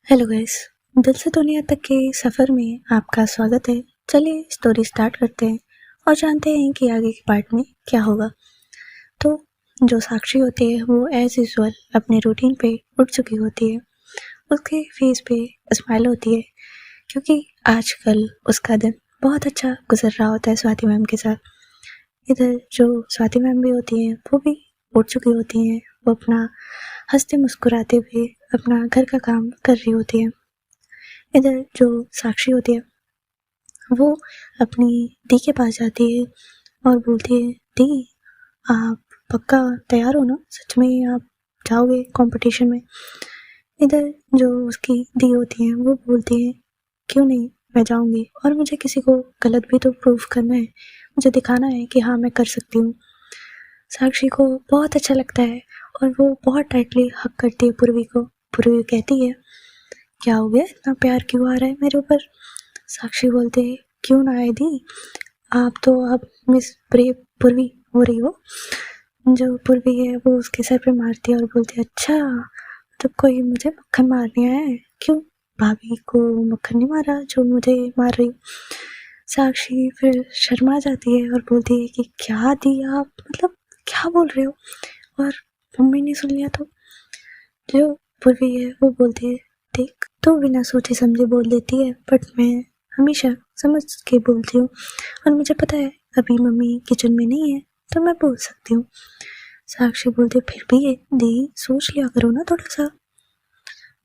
Hello guys. दिल से दुनिया तक के सफ़र में आपका स्वागत है। चलिए स्टोरी स्टार्ट करते हैं और जानते हैं कि आगे के पार्ट में क्या होगा। तो जो साक्षी होती है वो एज यूजुअल अपने रूटीन पे उठ चुकी होती है। उसके फेस पे स्माइल होती है क्योंकि आजकल उसका दिन बहुत अच्छा गुजर रहा होता है स्वाति मैम के साथ। इधर जो स्वाति मैम भी होती हैं वो भी उठ चुकी होती हैं। वो अपना हंसते मुस्कुराते हुए अपना घर का काम कर रही होती है। इधर जो साक्षी होती है वो अपनी दी के पास जाती है और बोलती है, दी आप पक्का तैयार हो ना? सच में आप जाओगे कंपटीशन में? इधर जो उसकी दी होती है वो बोलती है, क्यों नहीं, मैं जाऊंगी और मुझे किसी को गलत भी तो प्रूव करना है, मुझे दिखाना है कि हाँ मैं कर सकती हूँ। साक्षी को बहुत अच्छा लगता है और वो बहुत टाइटली हक करती है पूर्वी को। पूर्वी कहती है, क्या हो गया, इतना प्यार क्यों आ रहा है मेरे ऊपर? साक्षी बोलते है, क्यों ना आए दी, आप तो अब मिस ब्रेव पूर्वी हो रही हो। जो पूर्वी है वो उसके सर पे मारती है और बोलती है, अच्छा तो कोई मुझे मक्खन मारने आया है? क्यों, भाभी को मक्खन नहीं मारा जो मुझे मार रही? साक्षी फिर शर्मा जाती है और बोलती है कि क्या दी आप, मतलब क्या बोल रहे हो, और मम्मी ने सुन लिया तो? जो पूर्वी है वो बोलती है, देख तो बिना सोचे समझे बोल देती है, बट मैं हमेशा समझ के बोलती हूँ और मुझे पता है अभी मम्मी किचन में नहीं है तो मैं बोल सकती हूँ। साक्षी बोलती है, फिर भी ये दी सोच लिया करो ना थोड़ा सा।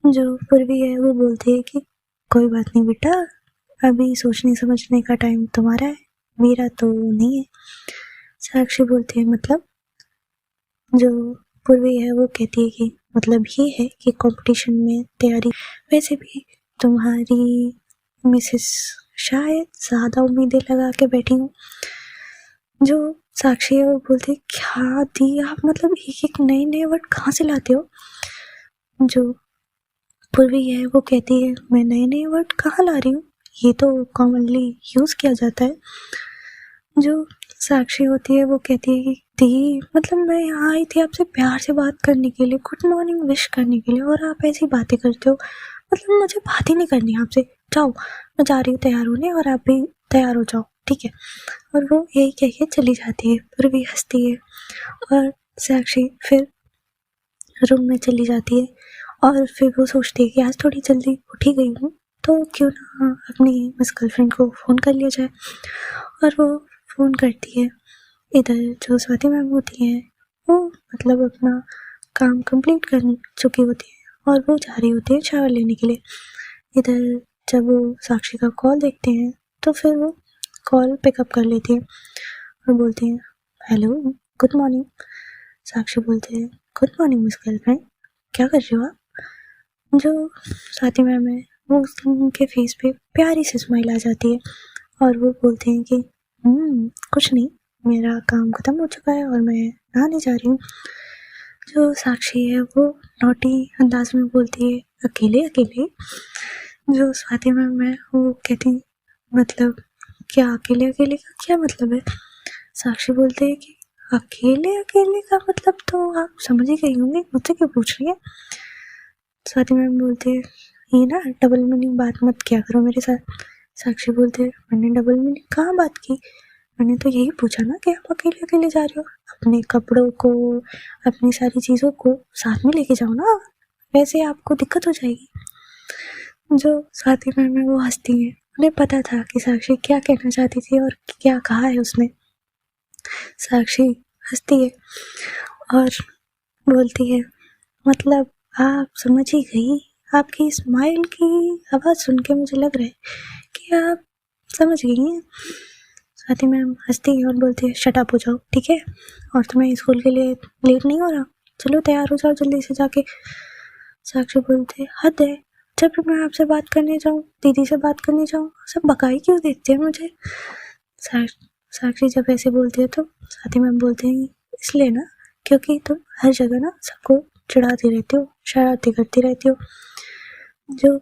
जो पूर्वी है वो बोलती है कि कोई बात नहीं बेटा, अभी सोचने समझने का टाइम तुम्हारा है, मेरा तो नहीं है। साक्षी बोलती है, मतलब? जो पूर्वी है वो कहती है कि मतलब ये है कि कंपटीशन में तैयारी, वैसे भी तुम्हारी मिसेस शायद ज़्यादा उम्मीदें लगा के बैठी हूँ। जो साक्षी है वो बोलती है, क्या दी आप मतलब एक एक नए नए वर्ड कहाँ से लाते हो? जो पूर्वी है वो कहती है, मैं नए नए वर्ड कहाँ ला रही हूँ, ये तो कॉमनली यूज़ किया जाता है। जो साक्षी होती है वो कहती है कि दी मतलब मैं यहाँ आई थी आपसे प्यार से बात करने के लिए, गुड मॉर्निंग विश करने के लिए, और आप ऐसी बातें करते हो, मतलब मुझे बात ही नहीं करनी आपसे, जाओ मैं जा रही हूँ तैयार होने और आप भी तैयार हो जाओ, ठीक है? और वो यही कह के चली जाती है। फिर भी हंसती है और साक्षी फिर रूम में चली जाती है और फिर वो सोचती है कि आज थोड़ी जल्दी उठी गई हूँ तो क्यों ना अपनी मिस गर्लफ्रेंड को फ़ोन कर लिया जाए। और वो फ़ोन करती है। इधर जो स्वाति मैम होती हैं वो मतलब अपना काम कंप्लीट कर चुकी होती है और वो जा रही होती है शावर लेने के लिए। इधर जब वो साक्षी का कॉल देखते हैं तो फिर वो कॉल पिकअप कर लेती है और बोलती हैं, हेलो गुड मॉर्निंग। साक्षी बोलते हैं, गुड मॉर्निंग मिस गर्लफ्रेंड, क्या कर रहे हो आप? जो स्वाति मैम है वो उनके फेस पे प्यारी सी स्माइल आ जाती है और वो बोलते हैं कि कुछ नहीं, मेरा काम ख़त्म हो चुका है और मैं नहाने जा रही हूँ। जो साक्षी है वो नॉटी अंदाज में बोलती है, अकेले अकेले? जो स्वाति मैम है वो कहती, मतलब क्या अकेले अकेले का क्या मतलब है? साक्षी बोलते हैं कि अकेले अकेले का मतलब तो आप समझ ही गई होंगी, मुझसे क्यों पूछ रही है? स्वाति मैम बोलते हैं, ये ना डबल मीनिंग बात मत किया करो मेरे साथ। साक्षी बोलते हैं, मैंने डबल मीनिंग कहाँ बात की, मैंने तो यही पूछा ना कि आप अकेले अकेले जा रहे हो, अपने कपड़ों को अपनी सारी चीज़ों को साथ में लेके जाओ ना, वैसे आपको दिक्कत हो जाएगी। जो स्वाति मैम है वो हंसती हैं, उन्हें पता था कि साक्षी क्या कहना चाहती थी और क्या कहा है उसने। साक्षी हंसती है और बोलती है, मतलब आप समझ ही गई, आपकी स्माइल की आवाज़ सुन के मुझे लग रहा है कि आप समझ गई हैं। स्वाति मैम हंसती है और बोलती है, शट अप हो जाओ, ठीक है? और तुम्हें स्कूल के लिए लेट नहीं हो रहा? चलो तैयार हो जाओ जल्दी से जाके। साक्षी बोलते, हद है, जब भी मैं आपसे बात करने जाऊँ, दीदी से बात करने जाऊँ, सब भगाई क्यों देते हैं मुझे? साक्षी जब ऐसे बोलती है तो स्वाति मैम बोलते हैं, इसलिए ना क्योंकि तुम हर जगह ना सबको चिढ़ाती रहती हो, शरारती करती रहती हो। जो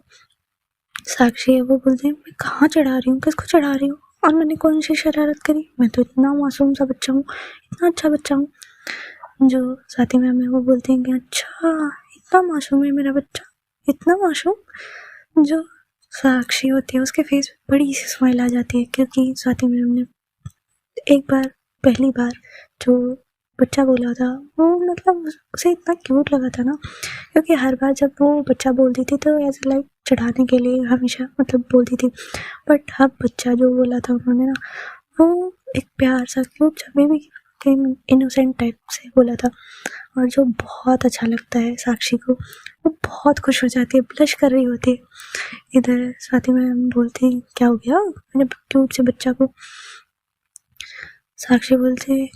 साक्षी है वो बोलती है, मैं कहाँ चढ़ा रही हूँ, किसको चढ़ा रही हूँ, और मैंने कौन सी शरारत करी, मैं तो इतना मासूम सा बच्चा हूँ, इतना अच्छा बच्चा हूँ। जो स्वाति मैम है वो बोलते हैं कि अच्छा इतना मासूम है मेरा बच्चा, इतना मासूम। जो साक्षी होती है उसके फेस पे बड़ी सी स्माइल आ जाती है, क्योंकि स्वाति मैम ने एक बार पहली बार जो बच्चा बोला था वो मतलब उसे इतना क्यूट लगा था ना, क्योंकि हर बार जब वो बच्चा बोलती थी तो ऐसे लाइक चढ़ाने के लिए हमेशा मतलब बोलती थी, बट अब बच्चा जो बोला था उन्होंने ना, वो एक प्यार सा क्यूट सा बेबी इनोसेंट टाइप से बोला था, और जो बहुत अच्छा लगता है साक्षी को। वो बहुत खुश हो जाती है, ब्लश कर रही होती है। इधर स्वाति मैम बोलती क्या हो गया मेरे क्यूट से बच्चा को। साक्षी बोलते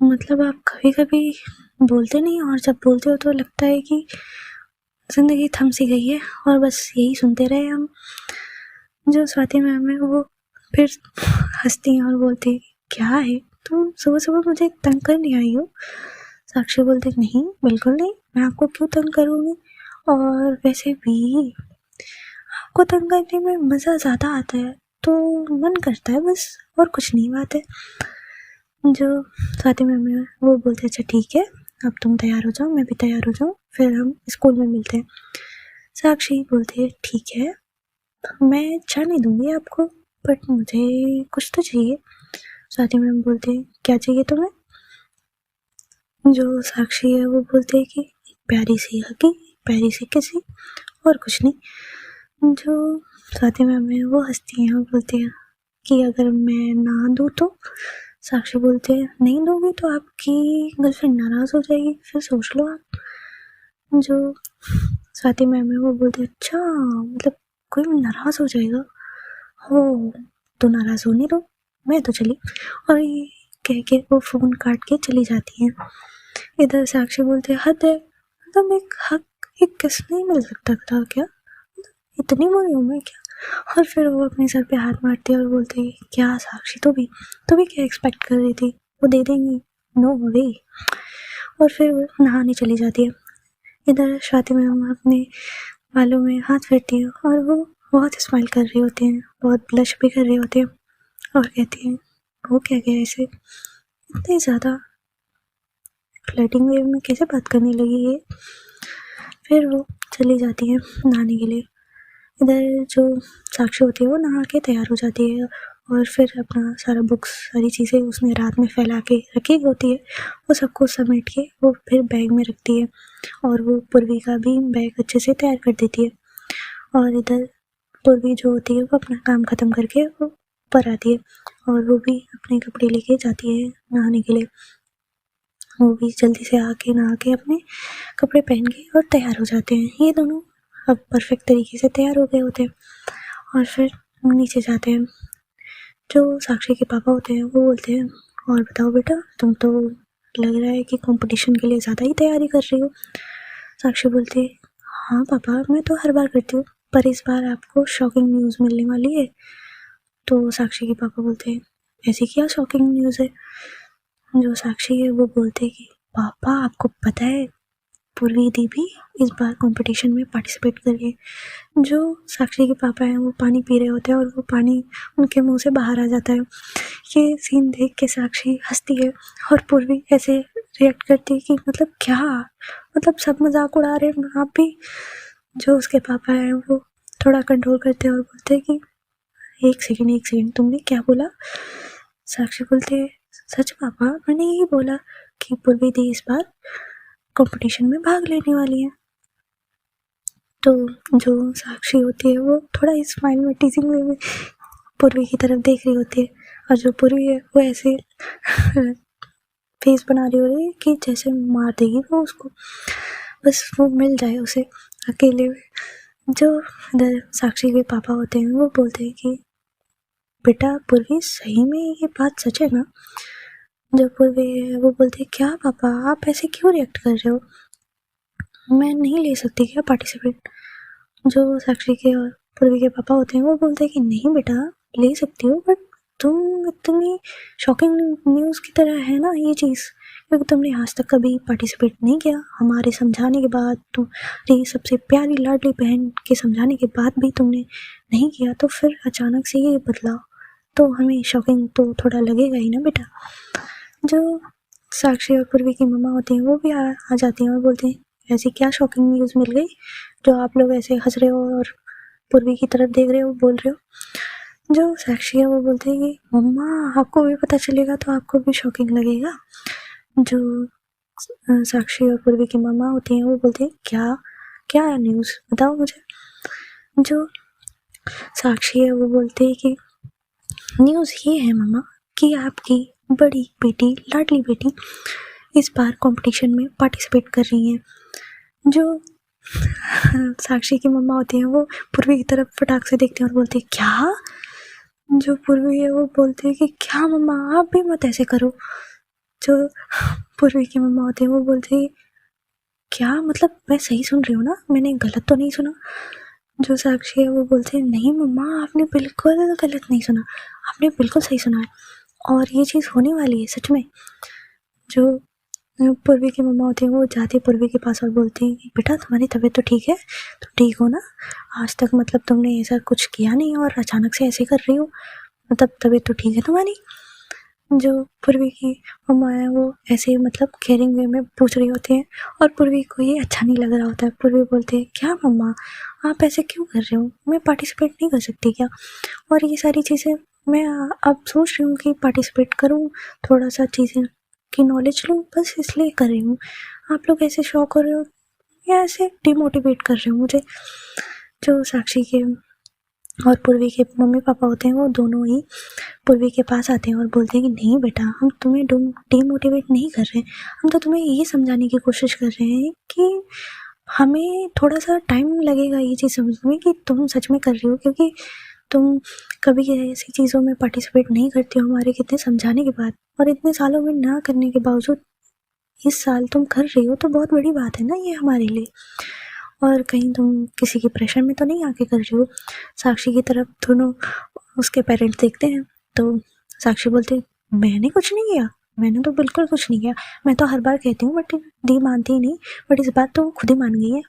मतलब आप कभी कभी बोलते नहीं, और जब बोलते हो तो लगता है कि जिंदगी थम सी गई है और बस यही सुनते रहे हम। जो स्वाति मैम है वो फिर हंसती हैं और बोलती क्या है तुम सुबह सुबह मुझे तंग करने आई हो। साक्षी बोलते नहीं बिल्कुल नहीं, मैं आपको क्यों तंग करूँगी, और वैसे भी आपको तंग करने में मज़ा ज़्यादा आता है, तो मन करता है बस, और कुछ नहीं बात है। जो स्वाति मैम है वो बोलते अच्छा ठीक है, अब तुम तैयार हो जाओ, मैं भी तैयार हो जाऊँ, फिर हम स्कूल में मिलते हैं। साक्षी बोलते ठीक है, मैं जाने दूंगी आपको, बट मुझे कुछ तो चाहिए। स्वाति मैम बोलते क्या चाहिए तुम्हें। जो साक्षी है वो बोलते है कि एक प्यारी सी हगी, प्यारी सी किसी, और कुछ नहीं। जो स्वाति मैम है वो हंसती हैं और बोलती हैं कि अगर मैं ना दूँ तो। साक्षी बोलते हैं नहीं दोगी तो आपकी गर्लफ्रेंड नाराज़ हो जाएगी, फिर सोच लो आप। जो स्वाति मैम है वो बोलते अच्छा मतलब कोई नाराज़ हो जाएगा, हो तो नाराज़ होने दो, मैं तो चली, और ये कह के वो फ़ोन काट के चली जाती हैं। इधर साक्षी बोलते हद है, मतलब एक हक एक किस नहीं मिल सकता था क्या, इतनी बुरी हूँ मैं क्या। और फिर वो अपने सर पे हाथ मारती है और बोलते क्या साक्षी तो भी क्या एक्सपेक्ट कर रही थी, वो दे देंगी, नो वे। और फिर वो नहाने चली जाती है। इधर स्वाति मैम अपने बालों में हाथ फेरती है और वो बहुत स्माइल कर रही होती हैं, बहुत ब्लश भी कर रही होती हैं, और कहती हैं वो क्या गया ऐसे इतने ज़्यादा फ्लर्टिंग वे में कैसे बात करने लगी ये। फिर वो चली जाती है नहाने के लिए। इधर जो साक्षी होती है वो नहा के तैयार हो जाती है, और फिर अपना सारा बुक्स सारी चीज़ें उसने रात में फैला के रखी होती है, वो सबको समेट के वो फिर बैग में रखती है, और वो पूर्वी का भी बैग अच्छे से तैयार कर देती है। और इधर पूर्वी जो होती है वो अपना काम ख़त्म करके वो ऊपर आती है, और वो भी अपने कपड़े लेके जाती है नहाने के लिए। वो भी जल्दी से आके नहा के अपने कपड़े पहन के और तैयार हो जाते हैं। ये दोनों अब परफेक्ट तरीके से तैयार हो गए होते हैं, और फिर नीचे जाते हैं। जो साक्षी के पापा होते हैं वो बोलते हैं और बताओ बेटा, तुम तो लग रहा है कि कंपटीशन के लिए ज़्यादा ही तैयारी कर रही हो। साक्षी बोलती है हाँ पापा, मैं तो हर बार करती हूँ, पर इस बार आपको शॉकिंग न्यूज़ मिलने वाली है। तो साक्षी के पापा बोलते हैं ऐसी क्या शॉकिंग न्यूज़ है। जो साक्षी है वो बोलते हैं कि पापा आपको पता है पूर्वी दी भी इस बार कंपटीशन में पार्टिसिपेट कर रही है। जो साक्षी के पापा हैं वो पानी पी रहे होते हैं और वो पानी उनके मुंह से बाहर आ जाता है। ये सीन देख के साक्षी हंसती है और पूर्वी ऐसे रिएक्ट करती है कि मतलब क्या, मतलब सब मजाक उड़ा रहे हैं आप भी। जो उसके पापा हैं वो थोड़ा कंट्रोल करते हैं और बोलते हैं कि एक सेकेंड तुमने क्या बोला। साक्षी बोलते हैं सच पापा, मैंने यही बोला कि पूर्वी दी इस बार कंपटीशन में भाग लेने वाली है। तो जो साक्षी होती है वो थोड़ा स्माइल में टीजिंग वे में पूर्वी की तरफ देख रही होती है, और जो पूर्वी है वो ऐसे फेस बना रही होती है कि जैसे मार देगी वो उसको, बस वो मिल जाए उसे अकेले में। जो इधर साक्षी के पापा होते हैं वो बोलते हैं कि बेटा पूर्वी सही में ये बात सच है ना। जो पूर्वी है वो बोलते हैं क्या पापा आप ऐसे क्यों रिएक्ट कर रहे हो, मैं नहीं ले सकती क्या पार्टिसिपेट। जो साक्षी के और पूर्वी के पापा होते हैं वो बोलते हैं कि नहीं बेटा ले सकती हो, बट तुम इतनी शॉकिंग न्यूज़ की तरह है ना ये चीज़, क्योंकि तुमने आज तक कभी पार्टिसिपेट नहीं किया। हमारे समझाने के बाद, तुम्हारी सबसे प्यारी लाडली बहन के समझाने के बाद भी तुमने नहीं किया, तो फिर अचानक से ये बदलाव, तो हमें शॉकिंग तो थोड़ा लगेगा ही ना बेटा। जो साक्षी और पूर्वी की मम्मा होती हैं वो भी आ जाती हैं और बोलती हैं ऐसी क्या शॉकिंग न्यूज़ मिल गई जो आप लोग ऐसे हंस रहे हो और पूर्वी की तरफ देख रहे हो, बोल रहे हो। जो साक्षी है वो बोलते हैं कि मम्मा आपको भी पता चलेगा तो आपको भी शॉकिंग लगेगा। जो साक्षी और पूर्वी की मम्मा होती हैं वो बोलती हैं क्या क्या है न्यूज़, बताओ मुझे। जो साक्षी है वो बोलते हैं कि न्यूज़ ये है मम्मा कि आपकी बड़ी बेटी, लाडली बेटी, इस बार कंपटीशन में पार्टिसिपेट कर रही हैं। जो साक्षी की मम्मा होती हैं वो पूर्वी की तरफ फटाक से देखते हैं और बोलते हैं क्या। जो पूर्वी है वो बोलते हैं कि क्या मम्मा आप भी मत ऐसे करो। जो पूर्वी की मम्मा होती है वो बोलते हैं क्या, मतलब मैं सही सुन रही हूँ ना, मैंने गलत तो नहीं सुना। जो साक्षी है वो बोलते हैं नहीं मम्मा आपने बिल्कुल गलत नहीं सुना, आपने बिल्कुल सही सुना है और ये चीज़ होने वाली है सच में। जो पूर्वी की मम्मा होती है वो जाती है पूर्वी के पास और बोलती है कि बेटा तुम्हारी तबीयत तो ठीक है, तुम ठीक हो ना, आज तक मतलब तुमने ऐसा कुछ किया नहीं और अचानक से ऐसे कर रही हो, मतलब तबीयत तो ठीक है तुम्हारी। जो पूर्वी की मम्मा है वो ऐसे मतलब केयरिंग वे में पूछ रही होती हैं और पूर्वी को ये अच्छा नहीं लग रहा होता है। पूर्वी बोलते हैं क्या मम्मा आप ऐसे क्यों कर रहे हो, मैं पार्टिसिपेट नहीं कर सकती क्या, और ये सारी चीज़ें मैं अब सोच रही हूँ कि पार्टिसिपेट करूँ, थोड़ा सा चीज़ें की नॉलेज लूँ, बस इसलिए कर रही हूँ। आप लोग ऐसे शौक हो रहे हो या ऐसे डिमोटिवेट कर रहे हो मुझे। जो साक्षी के और पूर्वी के मम्मी पापा होते हैं वो दोनों ही पूर्वी के पास आते हैं और बोलते हैं कि नहीं बेटा हम तुम्हें डिमोटिवेट नहीं कर रहे हैं, हम तो तुम्हें ये समझाने की कोशिश कर रहे हैं कि हमें थोड़ा सा टाइम लगेगा ये चीज़ समझने में कि तुम सच में कर रही हो, क्योंकि तुम कभी ऐसी चीज़ों में पार्टिसिपेट नहीं करती हो हमारे कितने समझाने के बाद, और इतने सालों में ना करने के बावजूद इस साल तुम कर रही हो तो बहुत बड़ी बात है ना ये हमारे लिए, और कहीं तुम किसी के प्रेशर में तो नहीं आके कर रही हो। साक्षी की तरफ दोनों उसके पेरेंट्स देखते हैं तो साक्षी बोलते मैंने कुछ नहीं किया, मैंने तो बिल्कुल कुछ नहीं किया, मैं तो हर बार कहती हूँ बट दी मानती ही नहीं, बट इस बार तो खुद ही मान गई है।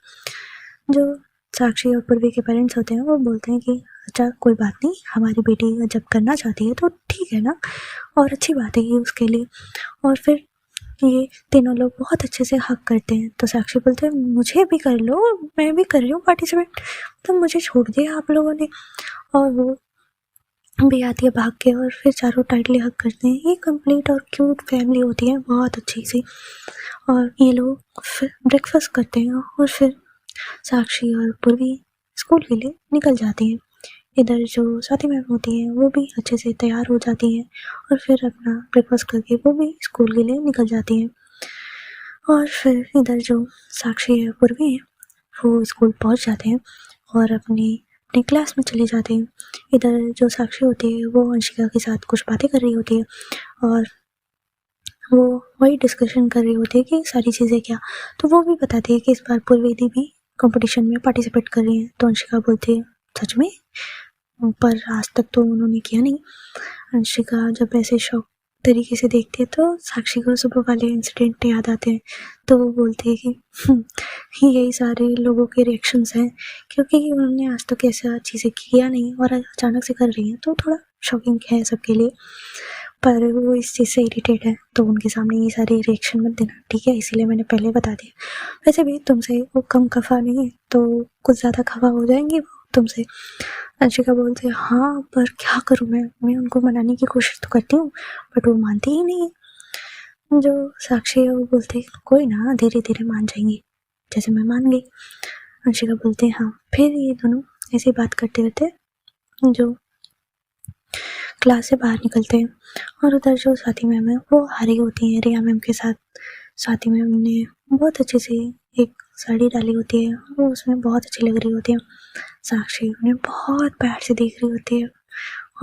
जो साक्षी और पूर्वी के पेरेंट्स होते हैं वो बोलते हैं कि अच्छा कोई बात नहीं, हमारी बेटी जब करना चाहती है तो ठीक है ना, और अच्छी बात है ये उसके लिए। और फिर ये तीनों लोग बहुत अच्छे से हक करते हैं तो साक्षी बोलते हैं मुझे भी कर लो, मैं भी कर रही हूँ पार्टिसिपेट, तो मुझे छोड़ दिया आप लोगों ने। और वो भी आती है भाग के और फिर चारों टाइटली हक करते हैं। ये कंप्लीट और क्यूट फैमिली होती है बहुत अच्छी सी। और ये लोग फिर ब्रेकफास्ट करते हैं और फिर साक्षी और पूर्वी स्कूल के लिए निकल जाती हैं। इधर जो स्वाति मैम होती हैं वो भी अच्छे से तैयार हो जाती हैं और फिर अपना ब्रेकफास्ट करके वो भी स्कूल के लिए निकल जाती हैं। और फिर इधर जो साक्षी है पूर्वी है वो स्कूल पहुंच जाते हैं और अपनी क्लास में चले जाते हैं। इधर जो साक्षी होती है वो अंशिका के साथ कुछ बातें कर रही होती है और वो वही डिस्कशन कर रही होती है कि सारी चीज़ें क्या, तो वो भी बताती है कि इस बार पूर्वी दी भी कंपटीशन में पार्टिसिपेट कर रही है। तो अंशिका बोलती है सच में, पर आज तक तो उन्होंने किया नहीं। अंशिका जब ऐसे शौक तरीके से देखती है तो साक्षी को सुबह वाले इंसिडेंट याद आते हैं, तो वो बोलती है कि यही सारे लोगों के रिएक्शंस हैं, क्योंकि उन्होंने आज तक ऐसा चीज़ें किया नहीं और अचानक से कर रही हैं तो थोड़ा शॉकिंग है सबके लिए, पर वो इस चीज़ से इरिटेट है तो उनके सामने ये सारे रिएक्शन मत देना, ठीक है, इसीलिए मैंने पहले बता दिया। वैसे भी तुमसे वो कम खफा नहीं है तो कुछ ज़्यादा खफा हो जाएंगे वो तुमसे। अंशिका बोलती है हाँ पर क्या करूँ मैं उनको मनाने की कोशिश तो करती हूँ बट वो मानती ही नहीं है। जो साक्षी है वो बोलती है कोई ना, धीरे धीरे मान जाएंगी, जैसे मैं मान गई। अंशिका बोलती है हाँ। फिर ये दोनों ऐसी बात करते रहते जो क्लास से बाहर निकलते हैं और उधर जो स्वाति मैम है वो आ रही होती हैं रिया मैम के साथ। स्वाति मैम ने बहुत अच्छे से एक साड़ी डाली होती है, वो उसमें बहुत अच्छी लग रही होती है। साक्षी उन्हें बहुत प्यार से देख रही होती है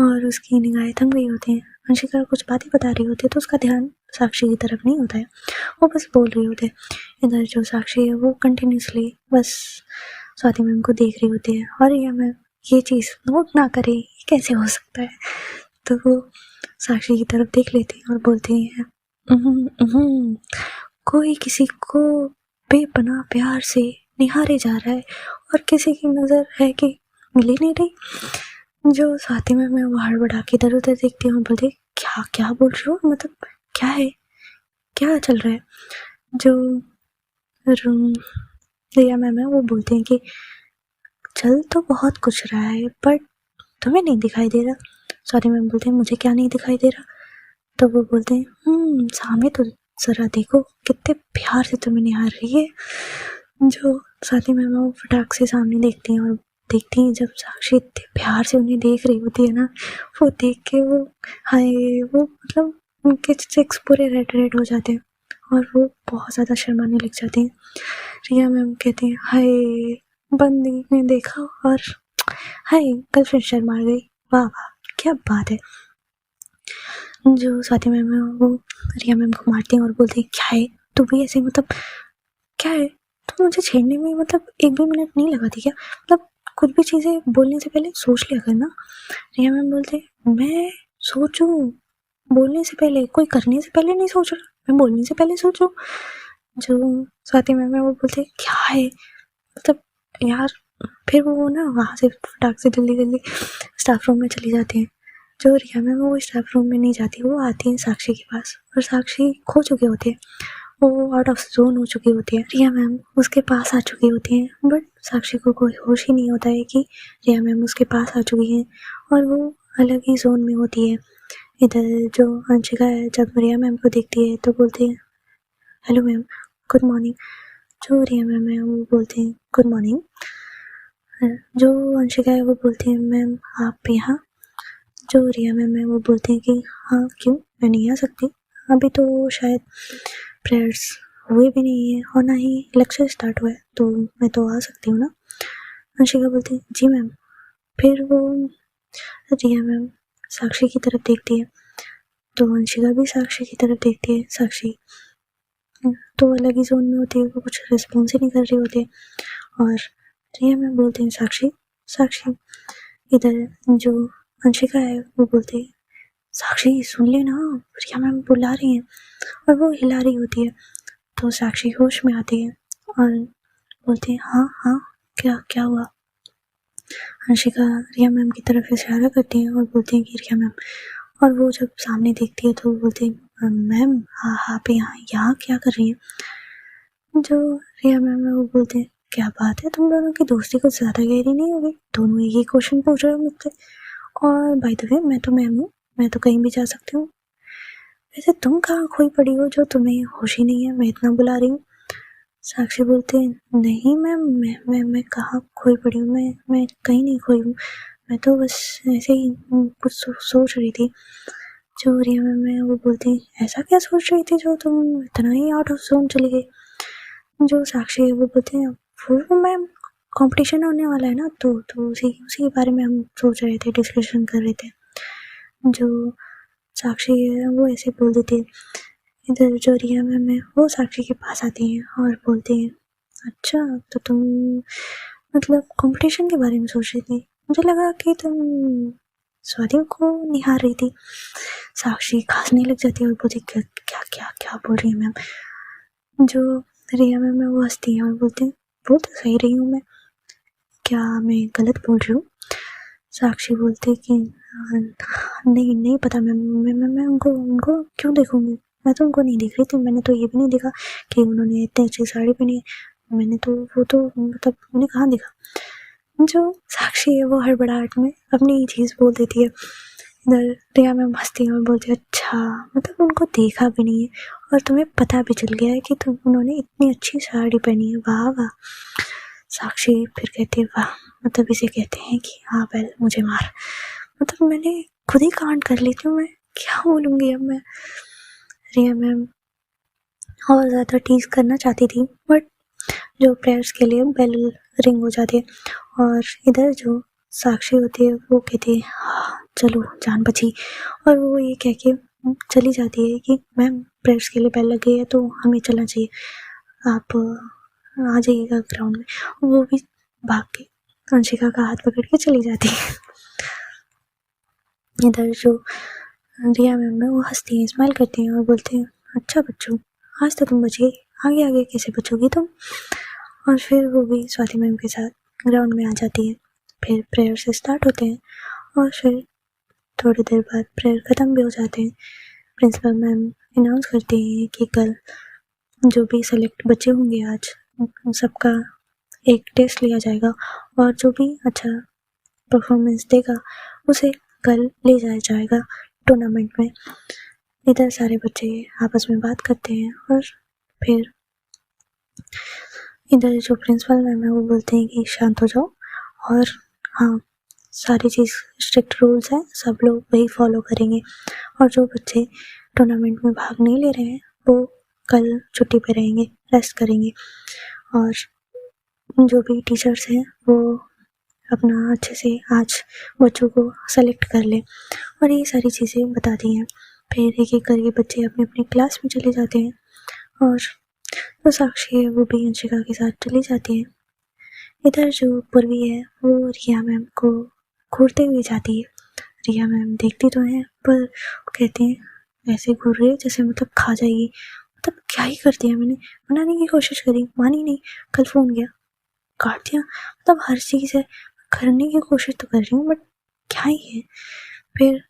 और उसकी निगाहें थम गई होती हैं। अंशिका कुछ बातें बता रही होती है तो उसका ध्यान साक्षी की तरफ नहीं होता है, वो बस बोल रही होती है। इधर जो साक्षी है वो कंटिन्यूसली बस स्वाति मैम को देख रही होती है और रिया मैम ये चीज़ नोट ना करे, ये कैसे हो सकता है, तो वो साक्षी की तरफ देख लेती है और बोलती है कोई किसी को बेपनाह प्यार से निहारे जा रहा है और किसी की नज़र है कि मिल ही नहीं रही। जो स्वाति में मैं वो हड़बड़ा के इधर उधर देखती हूँ, बोलती क्या क्या बोल रही हो, मतलब क्या है, क्या चल रहा है। जो रिया मैम है वो बोलते हैं कि चल तो बहुत कुछ रहा है बट तुम्हें नहीं दिखाई दे रहा। स्वाति मैम बोलते हैं मुझे क्या नहीं दिखाई दे रहा। तो वो बोलते हैं सामने तो जरा देखो कितने प्यार से तुम्हें निहार रही है। जो स्वाति मैम वो फटाक से सामने देखती हैं और देखती हैं जब साक्षी इतने प्यार से उन्हें देख रही होती है ना, वो देख के वो हाय वो मतलब उनके चेक्स पूरे रेड रेड हो जाते हैं और वो बहुत ज़्यादा शर्माने लग जाती हैं। रिया मैम कहती हैं हाय बंदी ने देखा और हाय गर्लफ्रेंड शर्मा गई, वाह वाह क्या बात है। जो स्वाति मैम है वो रिया मैम को मारती हैं और बोलती हैं क्या है तू भी ऐसे मतलब क्या है तो मुझे छेड़ने में मतलब एक भी मिनट नहीं लगाती क्या, मतलब कुछ भी चीज़ें बोलने से पहले सोच लिया करना। रिया मैम बोलते मैं सोचूं बोलने से पहले, कोई करने से पहले नहीं सोच रहा, मैं बोलने से पहले सोचूं। जो स्वाति मैम है वो बोलते क्या है मतलब यार। फिर वो ना वहाँ से फटाक से जल्दी जल्दी स्टाफ रूम में चली जाती हैं। जो रिया मैम वो स्टाफ रूम में नहीं जाती, वो आती हैं साक्षी के पास और साक्षी खो चुके होते हैं, वो आउट ऑफ जोन हो चुकी होती है। रिया मैम उसके पास आ चुकी होती हैं बट साक्षी को कोई होश ही नहीं होता है कि रिया मैम उसके पास आ चुकी हैं और वो अलग ही जोन में होती है। इधर जो अंशिका है जब रिया मैम को देखती है तो बोलती है हेलो मैम गुड मॉर्निंग। जो रिया मैम है वो बोलते हैं गुड मॉर्निंग। जो अंशिका है वो बोलती है मैम आप यहाँ। जो रिया मैम है वो बोलते हैं कि हाँ क्यों मैं नहीं आ सकती, अभी तो शायद प्रेयर्स हुए भी नहीं है और ना ही लेक्चर स्टार्ट हुआ है तो मैं तो आ सकती हूँ ना। अंशिका बोलती है जी मैम। फिर वो रिया मैम साक्षी की तरफ देखती है तो अंशिका भी साक्षी की तरफ देखती है। साक्षी तो अलग ही जोन में होती है, वो कुछ रिस्पॉन्स ही नहीं कर रही होती है और रिया मैम बोलते हैं साक्षी साक्षी। इधर जो अंशिका है वो बोलती है साक्षी सुन ले ना रिया मैम बुला रही हैं और वो हिला रही होती है। तो साक्षी होश में आती है और बोलती है हाँ हाँ क्या क्या हुआ। अंशिका रिया मैम की तरफ इशारा करती है और बोलती है कि रिया मैम, और वो जब सामने देखती है तो बोलती है मैम हाँ आप यहाँ यहाँ क्या कर रही हैं। जो रिया मैम है वो बोलते हैं क्या बात है तुम दोनों की दोस्ती कुछ ज़्यादा गहरी नहीं हो गई, दोनों एक ही क्वेश्चन पूछ रहे हो मुझसे, और बाय द वे मैं तो मैम हूँ, मैं तो कहीं भी जा सकती हूँ। वैसे तुम कहाँ खोई पड़ी हो जो तुम्हें होश ही नहीं है, मैं इतना बुला रही हूँ। साक्षी बोलते हैं नहीं मैम मैं कहाँ खोई पड़ी हूँ, मैं कहीं नहीं खोई हूँ, मैं तो बस ऐसे ही कुछ सोच रही थी। जो रिया मैम है वो बोलती है ऐसा क्या सोच रही थी जो तुम इतना ही आउट ऑफ जोन चली गई। जो साक्षी है वो बोलते हैं वो मैम कंपटीशन होने वाला है ना तो उसी के बारे में हम सोच रहे थे, डिस्कशन कर रहे थे। जो साक्षी है वो ऐसे बोल देती है। इधर जो रिया मैम है वो साक्षी के पास आती हैं और बोलती हैं अच्छा तो तुम मतलब कंपटीशन के बारे में सोच रही थी, मुझे लगा कि तुम स्वाति को निहार रही थी। साक्षी खांसने लग जाती है और बोलती क्या क्या क्या क्या बोल रही है मैम। जो रिया मैम है वो हंसती है और बोलती है बोल तो सही रही हूँ मैं, क्या मैं गलत बोल रही हूँ। साक्षी बोलती है कि नहीं नहीं पता मैं उनको उनको क्यों देखूंगी, मैं तो उनको नहीं देख रही थी, मैंने तो ये भी नहीं देखा कि उन्होंने इतनी अच्छी साड़ी पहनी है, मैंने तो वो तो मतलब मैंने कहाँ देखा। जो साक्षी है वो हड़बड़ाहट में अपनी चीज़ बोल देती है। इधर रिया मैम हंसती है और बोलती है अच्छा मतलब उनको देखा भी नहीं है और तुम्हें पता भी चल गया है कि तुम उन्होंने इतनी अच्छी साड़ी पहनी है, वाह वाह। साक्षी फिर कहती है वाह मतलब इसे कहते हैं कि हाँ बैल मुझे मार, मतलब मैंने खुद ही कांड कर लेती हूँ, मैं क्या बोलूँगी अब मैं। रिया मैम और ज़्यादा टीज करना चाहती थी बट जो प्रेयर्स के लिए बेल रिंग हो जाती है और इधर जो साक्षी होती है वो कहती है हाँ चलो जान बची, और वो ये कह के चली जाती है कि मैम प्रेयर्स के लिए बेल लग गई है तो हमें चलना चाहिए, आप आ जाइएगा ग्राउंड में। वो भी भाग के अंशिका का हाथ पकड़ के चली जाती है। इधर जो रिया मैम है वो हंसती हैं, स्माइल करती हैं और बोलती हैं अच्छा बच्चों आज तो तुम बच गई, आगे आगे कैसे बचोगी तुम। और फिर वो भी स्वाति मैम के साथ ग्राउंड में आ जाती है। फिर प्रेयर से स्टार्ट होते हैं और फिर थोड़ी देर बाद प्रेयर ख़त्म भी हो जाते हैं। प्रिंसिपल मैम अनाउंस करती हैं कि कल जो भी सेलेक्ट बच्चे होंगे आज सबका एक टेस्ट लिया जाएगा और जो भी अच्छा परफॉर्मेंस देगा उसे कल ले जाया जाएगा टूर्नामेंट में। इधर सारे बच्चे आपस में बात करते हैं और फिर इधर जो प्रिंसिपल मैम है वो बोलते हैं कि शांत हो जाओ और हाँ सारी चीज़ स्ट्रिक्ट रूल्स हैं, सब लोग वही फॉलो करेंगे और जो बच्चे टूर्नामेंट में भाग नहीं ले रहे हैं वो कल छुट्टी पे रहेंगे, रेस्ट करेंगे और जो भी टीचर्स हैं वो अपना अच्छे से आज बच्चों को सेलेक्ट कर लें और ये सारी चीज़ें बता दी हैं। फिर एक एक करके बच्चे अपने अपने क्लास में चले जाते हैं और जो साक्षी है वो भी अंशिका के साथ चली जाती है। इधर जो पूर्वी है वो रिया मैम को घूरते हुए जाती है। रिया मैम देखती तो है पर कहती हैं ऐसे घूर रही है जैसे मतलब खा जाएगी। मतलब क्या ही कर दिया मैंने, मनाने की कोशिश करी, मानी नहीं, कल फ़ोन किया, काट दिया। मतलब हर चीज़ है, करने की कोशिश तो कर रही हूँ बट क्या ही है। फिर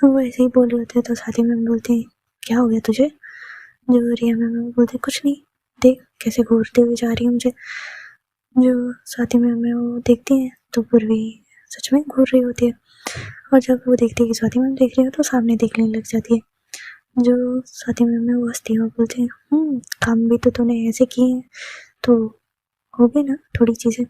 वो ऐसे ही बोल रहे होते हैं तो साथी मैम बोलते हैं क्या हो गया तुझे? जो रिया मैम बोलते कुछ नहीं, देख कैसे घूरते हुए जा रही है मुझे। जो साथी मैम है वो देखती हैं तो पूर्वी सच में घूर रही होती है और जब वो देखती है कि स्वाति मैम देख रही हो तो सामने देखने लग जाती है। जो स्वाति मैम है वो हंसती है और बोलते हैं काम भी तो तूने ऐसे किए हैं तो हो गई ना थोड़ी चीज़ें।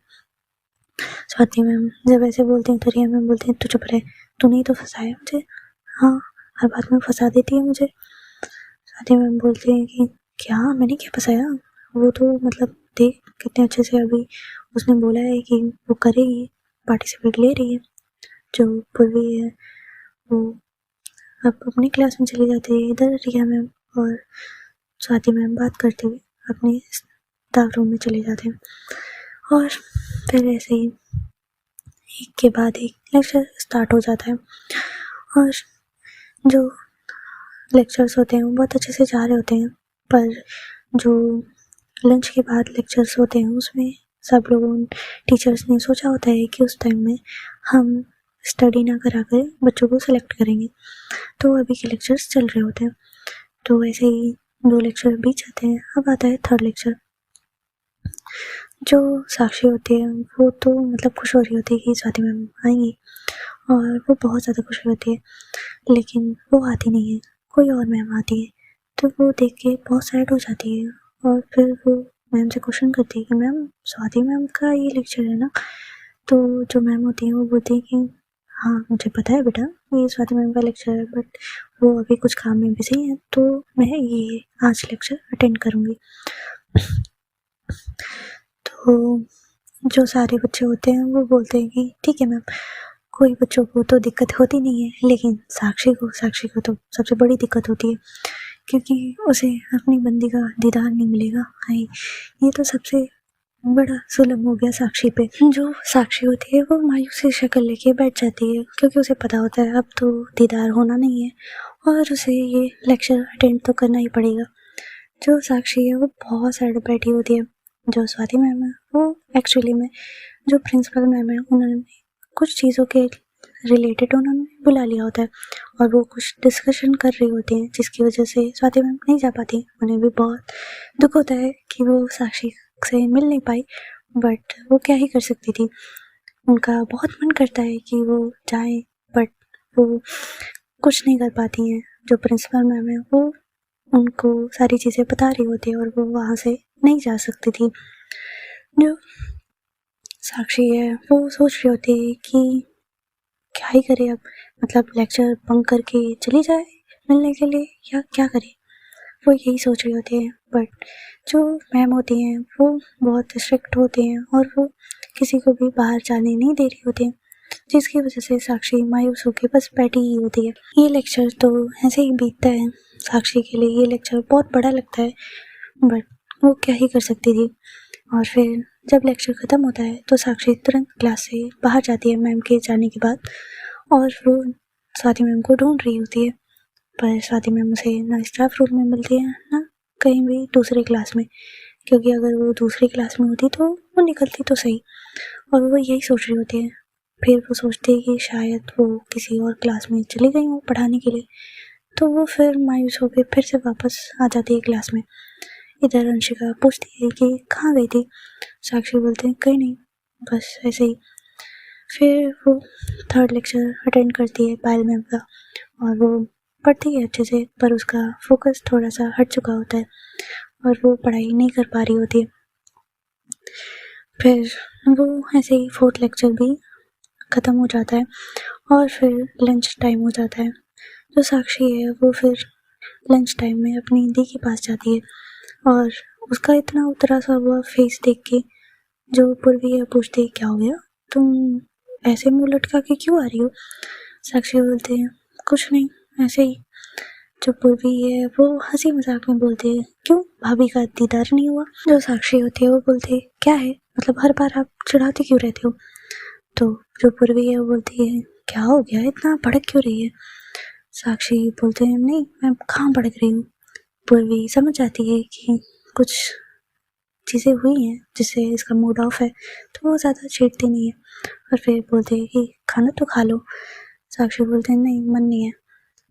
स्वाति मैम जब ऐसे बोलते हैं तो रिया मैम बोलते हैं तू चुप रहे, तूने ही तो फंसाया मुझे, हाँ हर बात में फंसा देती है मुझे। स्वाति मैम बोलते हैं कि क्या मैंने क्या फंसाया, वो तो मतलब देख कितने अच्छे से अभी उसने बोला है कि वो करेगी, पार्टिसिपेट ले रही है। जो पूर्वी है वो अब अपनी क्लास में चली जाती है। इधर रिया मैम और स्वाति मैम बात करते हुए अपने स्टाफ रूम में चले जाते हैं और फिर ऐसे ही एक के बाद एक लेक्चर स्टार्ट हो जाता है और जो लेक्चर्स होते हैं वो बहुत अच्छे से जा रहे होते हैं पर जो लंच के बाद लेक्चर्स होते हैं उसमें सब लोगों टीचर्स ने सोचा होता है कि उस टाइम में हम स्टडी ना करा कर बच्चों को सिलेक्ट करेंगे, तो अभी के लेक्चर्स चल रहे होते हैं। तो वैसे ही 2 लेक्चर बीत जाते हैं। अब आता है 3rd लेक्चर। जो साक्षी होती है वो तो मतलब खुश हो रही होती है कि स्वाति मैम आएंगी और वो बहुत ज़्यादा खुश होती है, लेकिन वो आती नहीं है, कोई और मैम आती है तो वो देख के बहुत सैड हो जाती है और फिर वो मैम से क्वेश्चन करती है कि मैम स्वाति मैम का ये लेक्चर है ना? तो जो मैम होती है वो बोलती है कि हाँ मुझे पता है बेटा ये स्वाति मैम का लेक्चर है बट वो अभी कुछ काम में बिजी है तो मैं ये आज लेक्चर अटेंड करूँगी। तो जो सारे बच्चे होते हैं वो बोलते हैं कि ठीक है मैम, कोई बच्चों को तो दिक्कत होती नहीं है लेकिन साक्षी को तो सबसे बड़ी दिक्कत होती है क्योंकि उसे अपनी बंदी का दीदार नहीं मिलेगा। हाय, ये तो सबसे बड़ा जुल्म हो गया साक्षी पे। जो साक्षी होती है वो मायूसी शक्ल लेके बैठ जाती है क्योंकि उसे पता होता है अब तो दीदार होना नहीं है और उसे ये लेक्चर अटेंड तो करना ही पड़ेगा। जो साक्षी है वो बहुत सैड बैठी होती है। जो स्वाति मैम है वो एक्चुअली में जो प्रिंसिपल मैम है उन्होंने कुछ चीज़ों के रिलेटेड उन्होंने बुला लिया होता है और वो कुछ डिस्कशन कर रही होती हैं जिसकी वजह से स्वाति मैम नहीं जा पाती। उन्हें भी बहुत दुख होता है कि वो साक्षी से मिल नहीं पाई बट वो क्या ही कर सकती थी। उनका बहुत मन करता है कि वो जाए बट वो कुछ नहीं कर पाती हैं। जो प्रिंसिपल मैम है वो उनको सारी चीज़ें बता रही होती है और वो वहाँ से नहीं जा सकती थी। जो साक्षी है वो सोच रही होती है कि क्या ही करे अब, मतलब लेक्चर बंक करके चली जाए मिलने के लिए या क्या करे, वो यही सोच रही होती है। बट जो मैम होती हैं वो बहुत स्ट्रिक्ट होती हैं और वो किसी को भी बाहर जाने नहीं दे रही होती हैं जिसकी वजह से साक्षी मायूस होकर बस बैठी ही होती है। ये लेक्चर तो ऐसे ही बीतता है, साक्षी के लिए ये लेक्चर बहुत बड़ा लगता है बट वो क्या ही कर सकती थी। और फिर जब लेक्चर ख़त्म होता है तो साक्षी तुरंत क्लास से बाहर जाती है मैम के जाने के बाद और वो स्वाति मैम को ढूंढ रही होती है पर स्वाति मैम उसे ना स्टाफ रूम में मिलती है ना कहीं भी दूसरी क्लास में, क्योंकि अगर वो दूसरी क्लास में होती तो वो निकलती तो सही और वो यही सोच रही होती है। फिर वो सोचती है कि शायद वो किसी और क्लास में चली गई हो पढ़ाने के लिए, तो वो फिर मायूस होकर फिर से वापस आ जाती है क्लास में। इधर अंशिका पूछती है कि कहाँ गई थी। साक्षी बोलते हैं कहीं नहीं, बस ऐसे ही। फिर वो थर्ड लेक्चर अटेंड करती है पायल मैम का, और वो पढ़ती है अच्छे से, पर उसका फोकस थोड़ा सा हट चुका होता है और वो पढ़ाई नहीं कर पा रही होती है। फिर वो ऐसे ही फोर्थ लेक्चर भी ख़त्म हो जाता है और फिर लंच टाइम हो जाता है। जो साक्षी है वो फिर लंच टाइम में अपनी दी के पास जाती है और उसका इतना उतरा सा हुआ फेस देख के जो पूर्वी है पूछती है क्या हो गया, तुम ऐसे मुंह लटका के क्यों आ रही हो। साक्षी बोलते हैं कुछ नहीं, ऐसे ही। जो पूर्वी है वो हंसी मजाक में बोलती है क्यों, भाभी का दीदार नहीं हुआ। जो साक्षी होती है वो बोलती है क्या है, मतलब हर बार आप चिढ़ाते क्यों रहते हो। तो जो पूर्वी है वो बोलती है क्या हो गया, इतना भड़क क्यों रही है। साक्षी बोलते हैं नहीं, मैं कहाँ भड़क रही हूँ। पूर्वी समझ जाती है कि कुछ चीज़ें हुई हैं जिससे इसका मूड ऑफ है, तो वो ज़्यादा छेड़ती नहीं है और फिर बोलते हैं कि खाना तो खा लो। साक्षी बोलते हैं नहीं, मन नहीं है।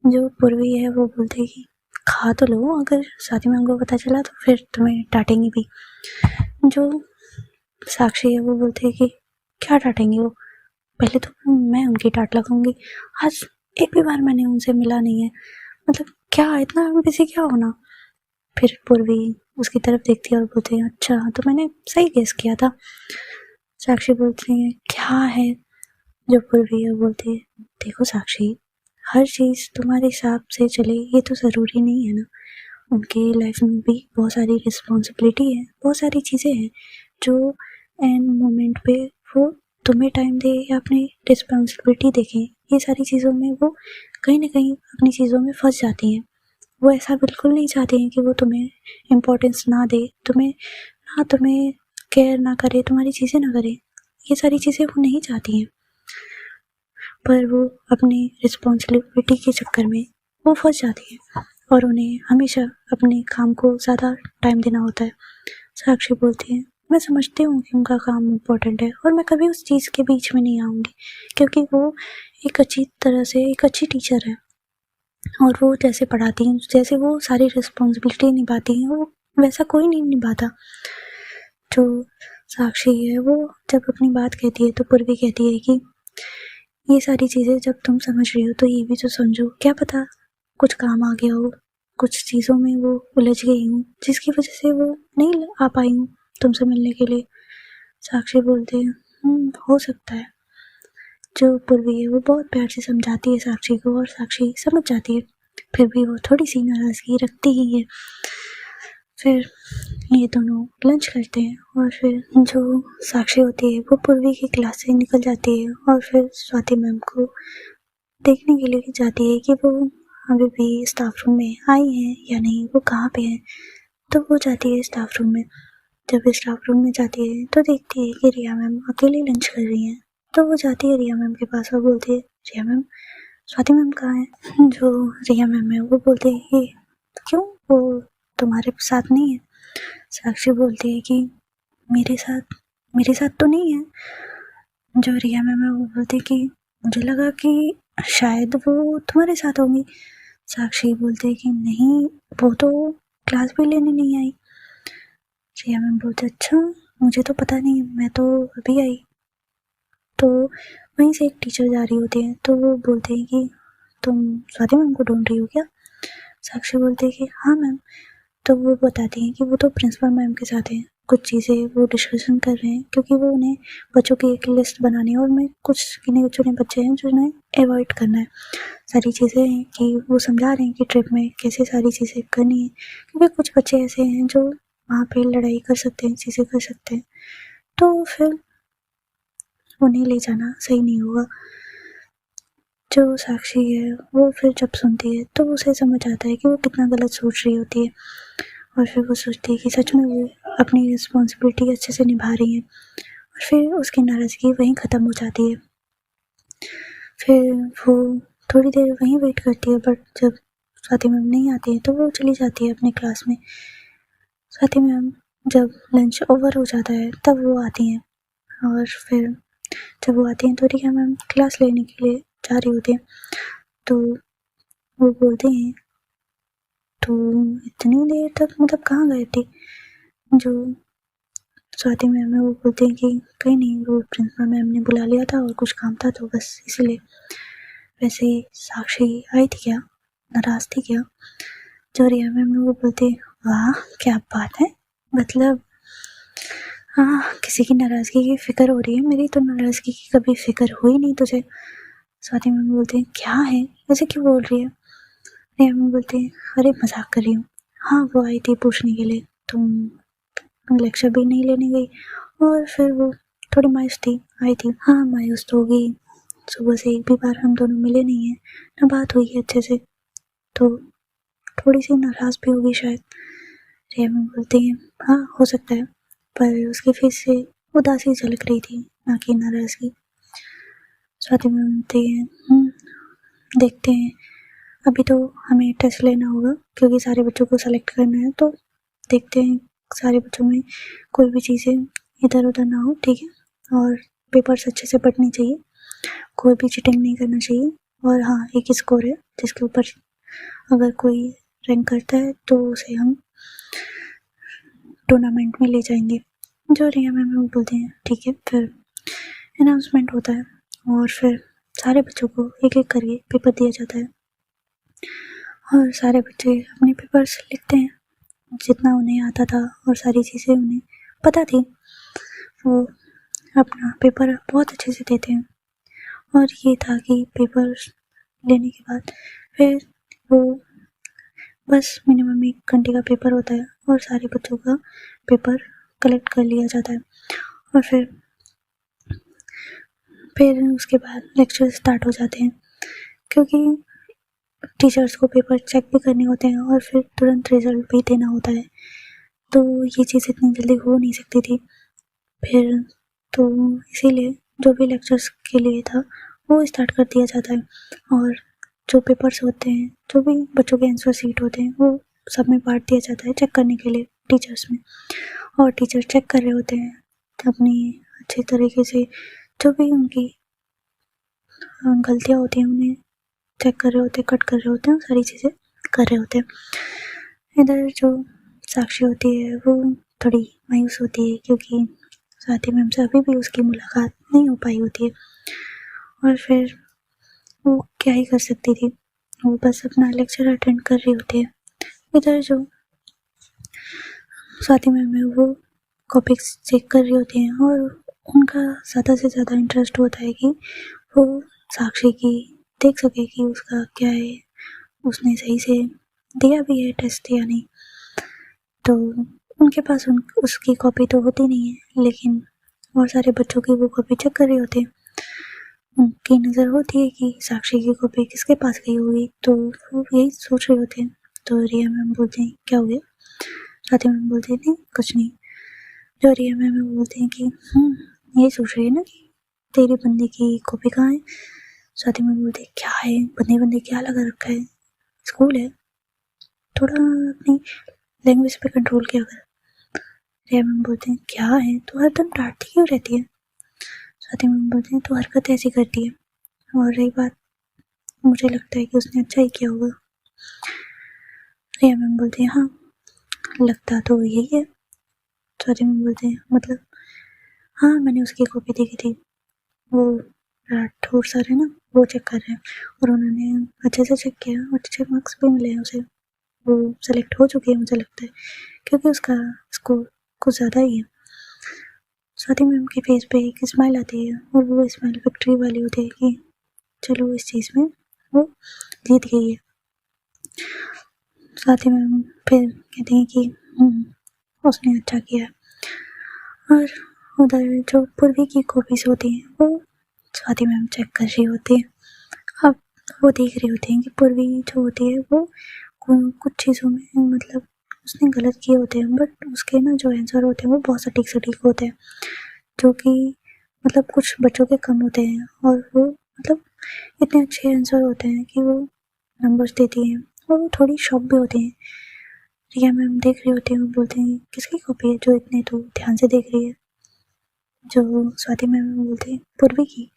जो पूर्वी है वो बोलते हैं कि खा तो लो, अगर साथी में हमको पता चला तो फिर तुम्हें डांटेंगी भी। जो साक्षी है वो बोलते हैं कि क्या डांटेंगी वो, पहले तो मैं उनकी डांट लगाऊंगी, आज एक भी बार मैंने उनसे मिला नहीं है, मतलब क्या इतना बिजी क्या होना। फिर पूर्वी उसकी तरफ देखती है और बोलती है अच्छा तो मैंने सही गेस किया था। साक्षी बोलती है क्या है। जो पूर्वी है बोलती है देखो साक्षी, हर चीज़ तुम्हारे हिसाब से चले ये तो ज़रूरी नहीं है ना, उनके लाइफ में भी बहुत सारी रिस्पॉन्सिबिलिटी है, बहुत सारी चीज़ें हैं जो एंड मोमेंट पे वो तुम्हें टाइम दे या अपनी रिस्पॉन्सिबिलिटी देखें, ये सारी चीज़ों में वो कहीं ना कहीं अपनी चीज़ों में फंस जाती हैं। वो ऐसा बिल्कुल नहीं चाहती हैं कि वो तुम्हें इम्पोर्टेंस ना दे, तुम्हें केयर ना करे, तुम्हारी चीज़ें ना करे, ये सारी चीज़ें वो नहीं चाहती हैं। पर वो अपनी रिस्पॉन्सिबिलिटी के चक्कर में वो फंस जाती है और उन्हें हमेशा अपने काम को ज़्यादा टाइम देना होता है। साक्षी बोलती है मैं समझती हूँ कि उनका काम इम्पोर्टेंट है और मैं कभी उस चीज़ के बीच में नहीं आऊँगी, क्योंकि वो एक अच्छी तरह से एक अच्छी टीचर है और वो जैसे पढ़ाती हैं, जैसे वो सारी रिस्पॉन्सिबिलिटी निभाती हैं, वो वैसा कोई नहीं निभाता। जो साक्षी है वो जब अपनी बात कहती है तो पूर्वी कहती है कि ये सारी चीज़ें जब तुम समझ रही हो तो ये भी तो समझो, क्या पता कुछ काम आ गया हो, कुछ चीज़ों में वो उलझ गई हूँ जिसकी वजह से वो नहीं आ पाई हूँ तुमसे मिलने के लिए। साक्षी बोलते हैं हो सकता है। जो पूर्वी है वो बहुत प्यार से समझाती है साक्षी को और साक्षी समझ जाती है, फिर भी वो थोड़ी सी नाराज़गी रखती ही है। फिर ये दोनों लंच करते हैं और फिर जो साक्षी होती है वो पूर्वी की क्लास से निकल जाती है और फिर स्वाति मैम को देखने के लिए जाती है कि वो अभी भी स्टाफ रूम में आई हैं या नहीं, वो कहाँ पे हैं। तो वो जाती है स्टाफ रूम में। जब स्टाफ रूम में जाती है तो देखती है कि रिया मैम अकेले लंच कर रही हैं। तो वो जाती है रिया मैम के पास और बोलती है रिया मैम, स्वाति मैम कहाँ है। जो रिया मैम है वो बोलती है कि क्यों, वो तुम्हारे साथ नहीं है। साक्षी बोलती है कि मेरे साथ तो नहीं है। जो रिया मैम है वो बोलती है कि मुझे लगा कि शायद वो तुम्हारे साथ होंगी। साक्षी बोलते हैं कि नहीं, वो तो क्लास भी लेने नहीं आई। रिया मैम बोलते अच्छा, मुझे तो पता नहीं, मैं तो अभी आई। तो वहीं से एक टीचर जा रही होती है तो वो बोलते हैं कि तुम स्वाति मैम को ढूंढ रही हो क्या। साक्षी बोलते हैं कि हाँ मैम। तो वो बताती हैं कि वो तो प्रिंसिपल मैम के साथ हैं, कुछ चीज़ें वो डिस्कशन कर रहे हैं क्योंकि वो उन्हें बच्चों की एक लिस्ट बनानी है और मैं कुछ गिने चुने बच्चे हैं जो उन्हें अवॉइड करना है। सारी चीज़ें हैं कि वो समझा रहे हैं कि ट्रिप में कैसे सारी चीज़ें करनी है, क्योंकि कुछ बच्चे ऐसे हैं जो वहाँ पे लड़ाई कर सकते हैं, चीज़ें कर सकते हैं, तो फिर उन्हें ले जाना सही नहीं होगा। जो साक्षी है वो फिर जब सुनती है तो उसे समझ आता है कि वो कितना गलत सोच रही होती है और फिर वो सोचती है कि सच में वो अपनी रिस्पॉन्सिबिलिटी अच्छे से निभा रही है और फिर उसकी नाराज़गी वहीं ख़त्म हो जाती है। फिर वो थोड़ी देर वहीं वेट करती है, बट जब स्वाति मैम नहीं आती है तो वो चली जाती है अपनी क्लास में। स्वाति मैम जब लंच ओवर हो जाता है तब वो आती हैं और फिर जब वो आती हैं तो रिया मैम क्लास लेने के लिए जा रही होती हैं। तो वो बोलते हैं तो इतनी देर तक मतलब कहाँ गए थे? जो स्वाति मैम है वो बोलते हैं कि कहीं नहीं, वो प्रिंसिपल मैम ने बुला लिया था और कुछ काम था तो बस इसलिए। वैसे साक्षी आई थी क्या? नाराज थी क्या? जो रिया मैम है वो बोलते वाह क्या बात है, मतलब हाँ किसी की नाराज़गी की फिक्र हो रही है, मेरी तो नाराज़गी की कभी फिक्र हुई नहीं तुझे। स्वाति मैम बोलते हैं क्या है, ऐसे क्यों बोल रही है? रिया मैम बोलते हैं अरे मजाक कर रही हूँ। हाँ वो आई थी पूछने के लिए, तुम लेक्चर भी नहीं लेने गई और फिर वो थोड़ी मायूस थी, आई थी। हाँ मायूस तो होगी, सुबह से एक भी बार हम दोनों मिले नहीं हैं, ना बात हुई है अच्छे से, तो थोड़ी सी नाराज़ भी होगी शायद। रिया मैम बोलती हैं हाँ हो सकता है, पर उसके फेस से उदासी झलक रही थी, ना कि नाराज़गी। स्वाति मैम बोलती हैं देखते हैं, अभी तो हमें टेस्ट लेना होगा क्योंकि सारे बच्चों को सेलेक्ट करना है, तो देखते हैं सारे बच्चों में कोई भी चीज़ें इधर उधर ना हो, ठीक है, और पेपर्स अच्छे से पढ़ने चाहिए, कोई भी चीटिंग नहीं करना चाहिए। और हाँ एक स्कोर है जिसके ऊपर अगर कोई रैंक करता है तो उसे हम टूर्नामेंट में ले जाएंगे। जो रिया मैम बोलते हैं ठीक है, फिर अनाउंसमेंट होता है और फिर सारे बच्चों को एक एक करके पेपर दिया जाता है और सारे बच्चे अपने पेपर्स लिखते हैं जितना उन्हें आता था और सारी चीज़ें उन्हें पता थी, वो अपना पेपर बहुत अच्छे से देते हैं। और ये था कि पेपर लेने के बाद फिर वो बस मिनिमम 1 घंटे का पेपर होता है और सारे बच्चों का पेपर कलेक्ट कर लिया जाता है और फिर उसके बाद लेक्चर स्टार्ट हो जाते हैं, क्योंकि टीचर्स को पेपर चेक भी करने होते हैं और फिर तुरंत रिजल्ट भी देना होता है, तो ये चीज़ इतनी जल्दी हो नहीं सकती थी। फिर तो इसीलिए जो भी लेक्चर्स के लिए था वो स्टार्ट कर दिया जाता है और जो पेपर्स होते हैं, जो भी बच्चों के आंसर शीट होते हैं, वो सब में बांट दिया जाता है चेक करने के लिए टीचर्स में, और टीचर चेक कर रहे होते हैं अपनी अच्छे तरीके से, जो भी उनकी गलतियाँ होती हैं उन्हें चेक कर रहे होते हैं, कट कर रहे होते हैं, सारी चीज़ें कर रहे होते हैं। इधर जो साक्षी होती है वो थोड़ी मायूस होती है क्योंकि स्वाति मैम से अभी भी उसकी मुलाकात नहीं हो पाई होती है और फिर वो क्या ही कर सकती थी, वो बस अपना लेक्चर अटेंड कर रही होती है। इधर जो स्वाति मैम है वो कॉपीज चेक कर रही होती हैं और उनका ज़्यादा से ज़्यादा इंटरेस्ट होता है कि वो साक्षी की देख सके कि उसका क्या है, उसने सही से दिया भी है टेस्ट या नहीं। तो उनके पास उसकी कॉपी तो होती नहीं है, लेकिन और सारे बच्चों की वो कॉपी चेक कर रहे होते हैं। उनकी नज़र होती है कि साक्षी की कॉपी किसके पास गई होगी, तो वो यही सोच रहे होते हैं। तो रिया मैम बोलते हैं क्या हो गया? स्वाति मैम बोलते हैं नहीं कुछ नहीं। जो रिया मैम बोलते हैं कि यही सोच रही है ना कि तेरी बंदी की कॉपी कहाँ है? स्वाति मैम बोलते हैं क्या है, बंदे बंदे क्या लगा रखा है, स्कूल है, थोड़ा अपनी लैंग्वेज पे कंट्रोल किया कर। रिया मैम बोलते हैं क्या है, तो हरदम डांटती क्यों रहती है? स्वाति मैम बोलते हैं तो हरकत ऐसी करती है, और रही बात, मुझे लगता है कि उसने अच्छा ही किया होगा। रिया मैम बोलते हैं हाँ लगता तो यही है। स्वाति मैम बोलते हैं मतलब? हाँ मैंने उसकी कॉपी देखी थी, वो राठौर सर है ना, वो चेक कर रहे हैं और उन्होंने अच्छे से चेक किया और अच्छे मार्क्स भी मिले हैं उसे, वो सेलेक्ट हो चुकी है मुझे लगता है, क्योंकि उसका स्कोर कुछ ज़्यादा ही है। स्वाति मैम के फेस पे एक स्माइल आती है और वो स्माइल विक्ट्री वाली होती है कि चलो इस चीज़ में वो जीत गई है। स्वाति मैम फिर कहते हैं कि उसने अच्छा किया। और उधर जो पूर्वी की कॉपीज होती हैं वो स्वाति मैम चेक कर रही होती है। अब वो देख रही होती हैं कि पूर्वी जो होती है वो कुछ चीज़ों में मतलब उसने गलत किए होते हैं, बट उसके ना जो आंसर होते हैं वो बहुत सटीक सटीक होते हैं, जो कि मतलब कुछ बच्चों के कम होते हैं और वो मतलब इतने अच्छे आंसर होते हैं कि वो नंबर्स देती हैं और वो थोड़ी शॉक भी होती हैं। रिया मैम देख रही होती हैं, वो बोलते हैं किसकी कॉपी है जो इतने तो ध्यान से देख रही है? जो स्वाति मैम बोलते हैं पूर्वी की।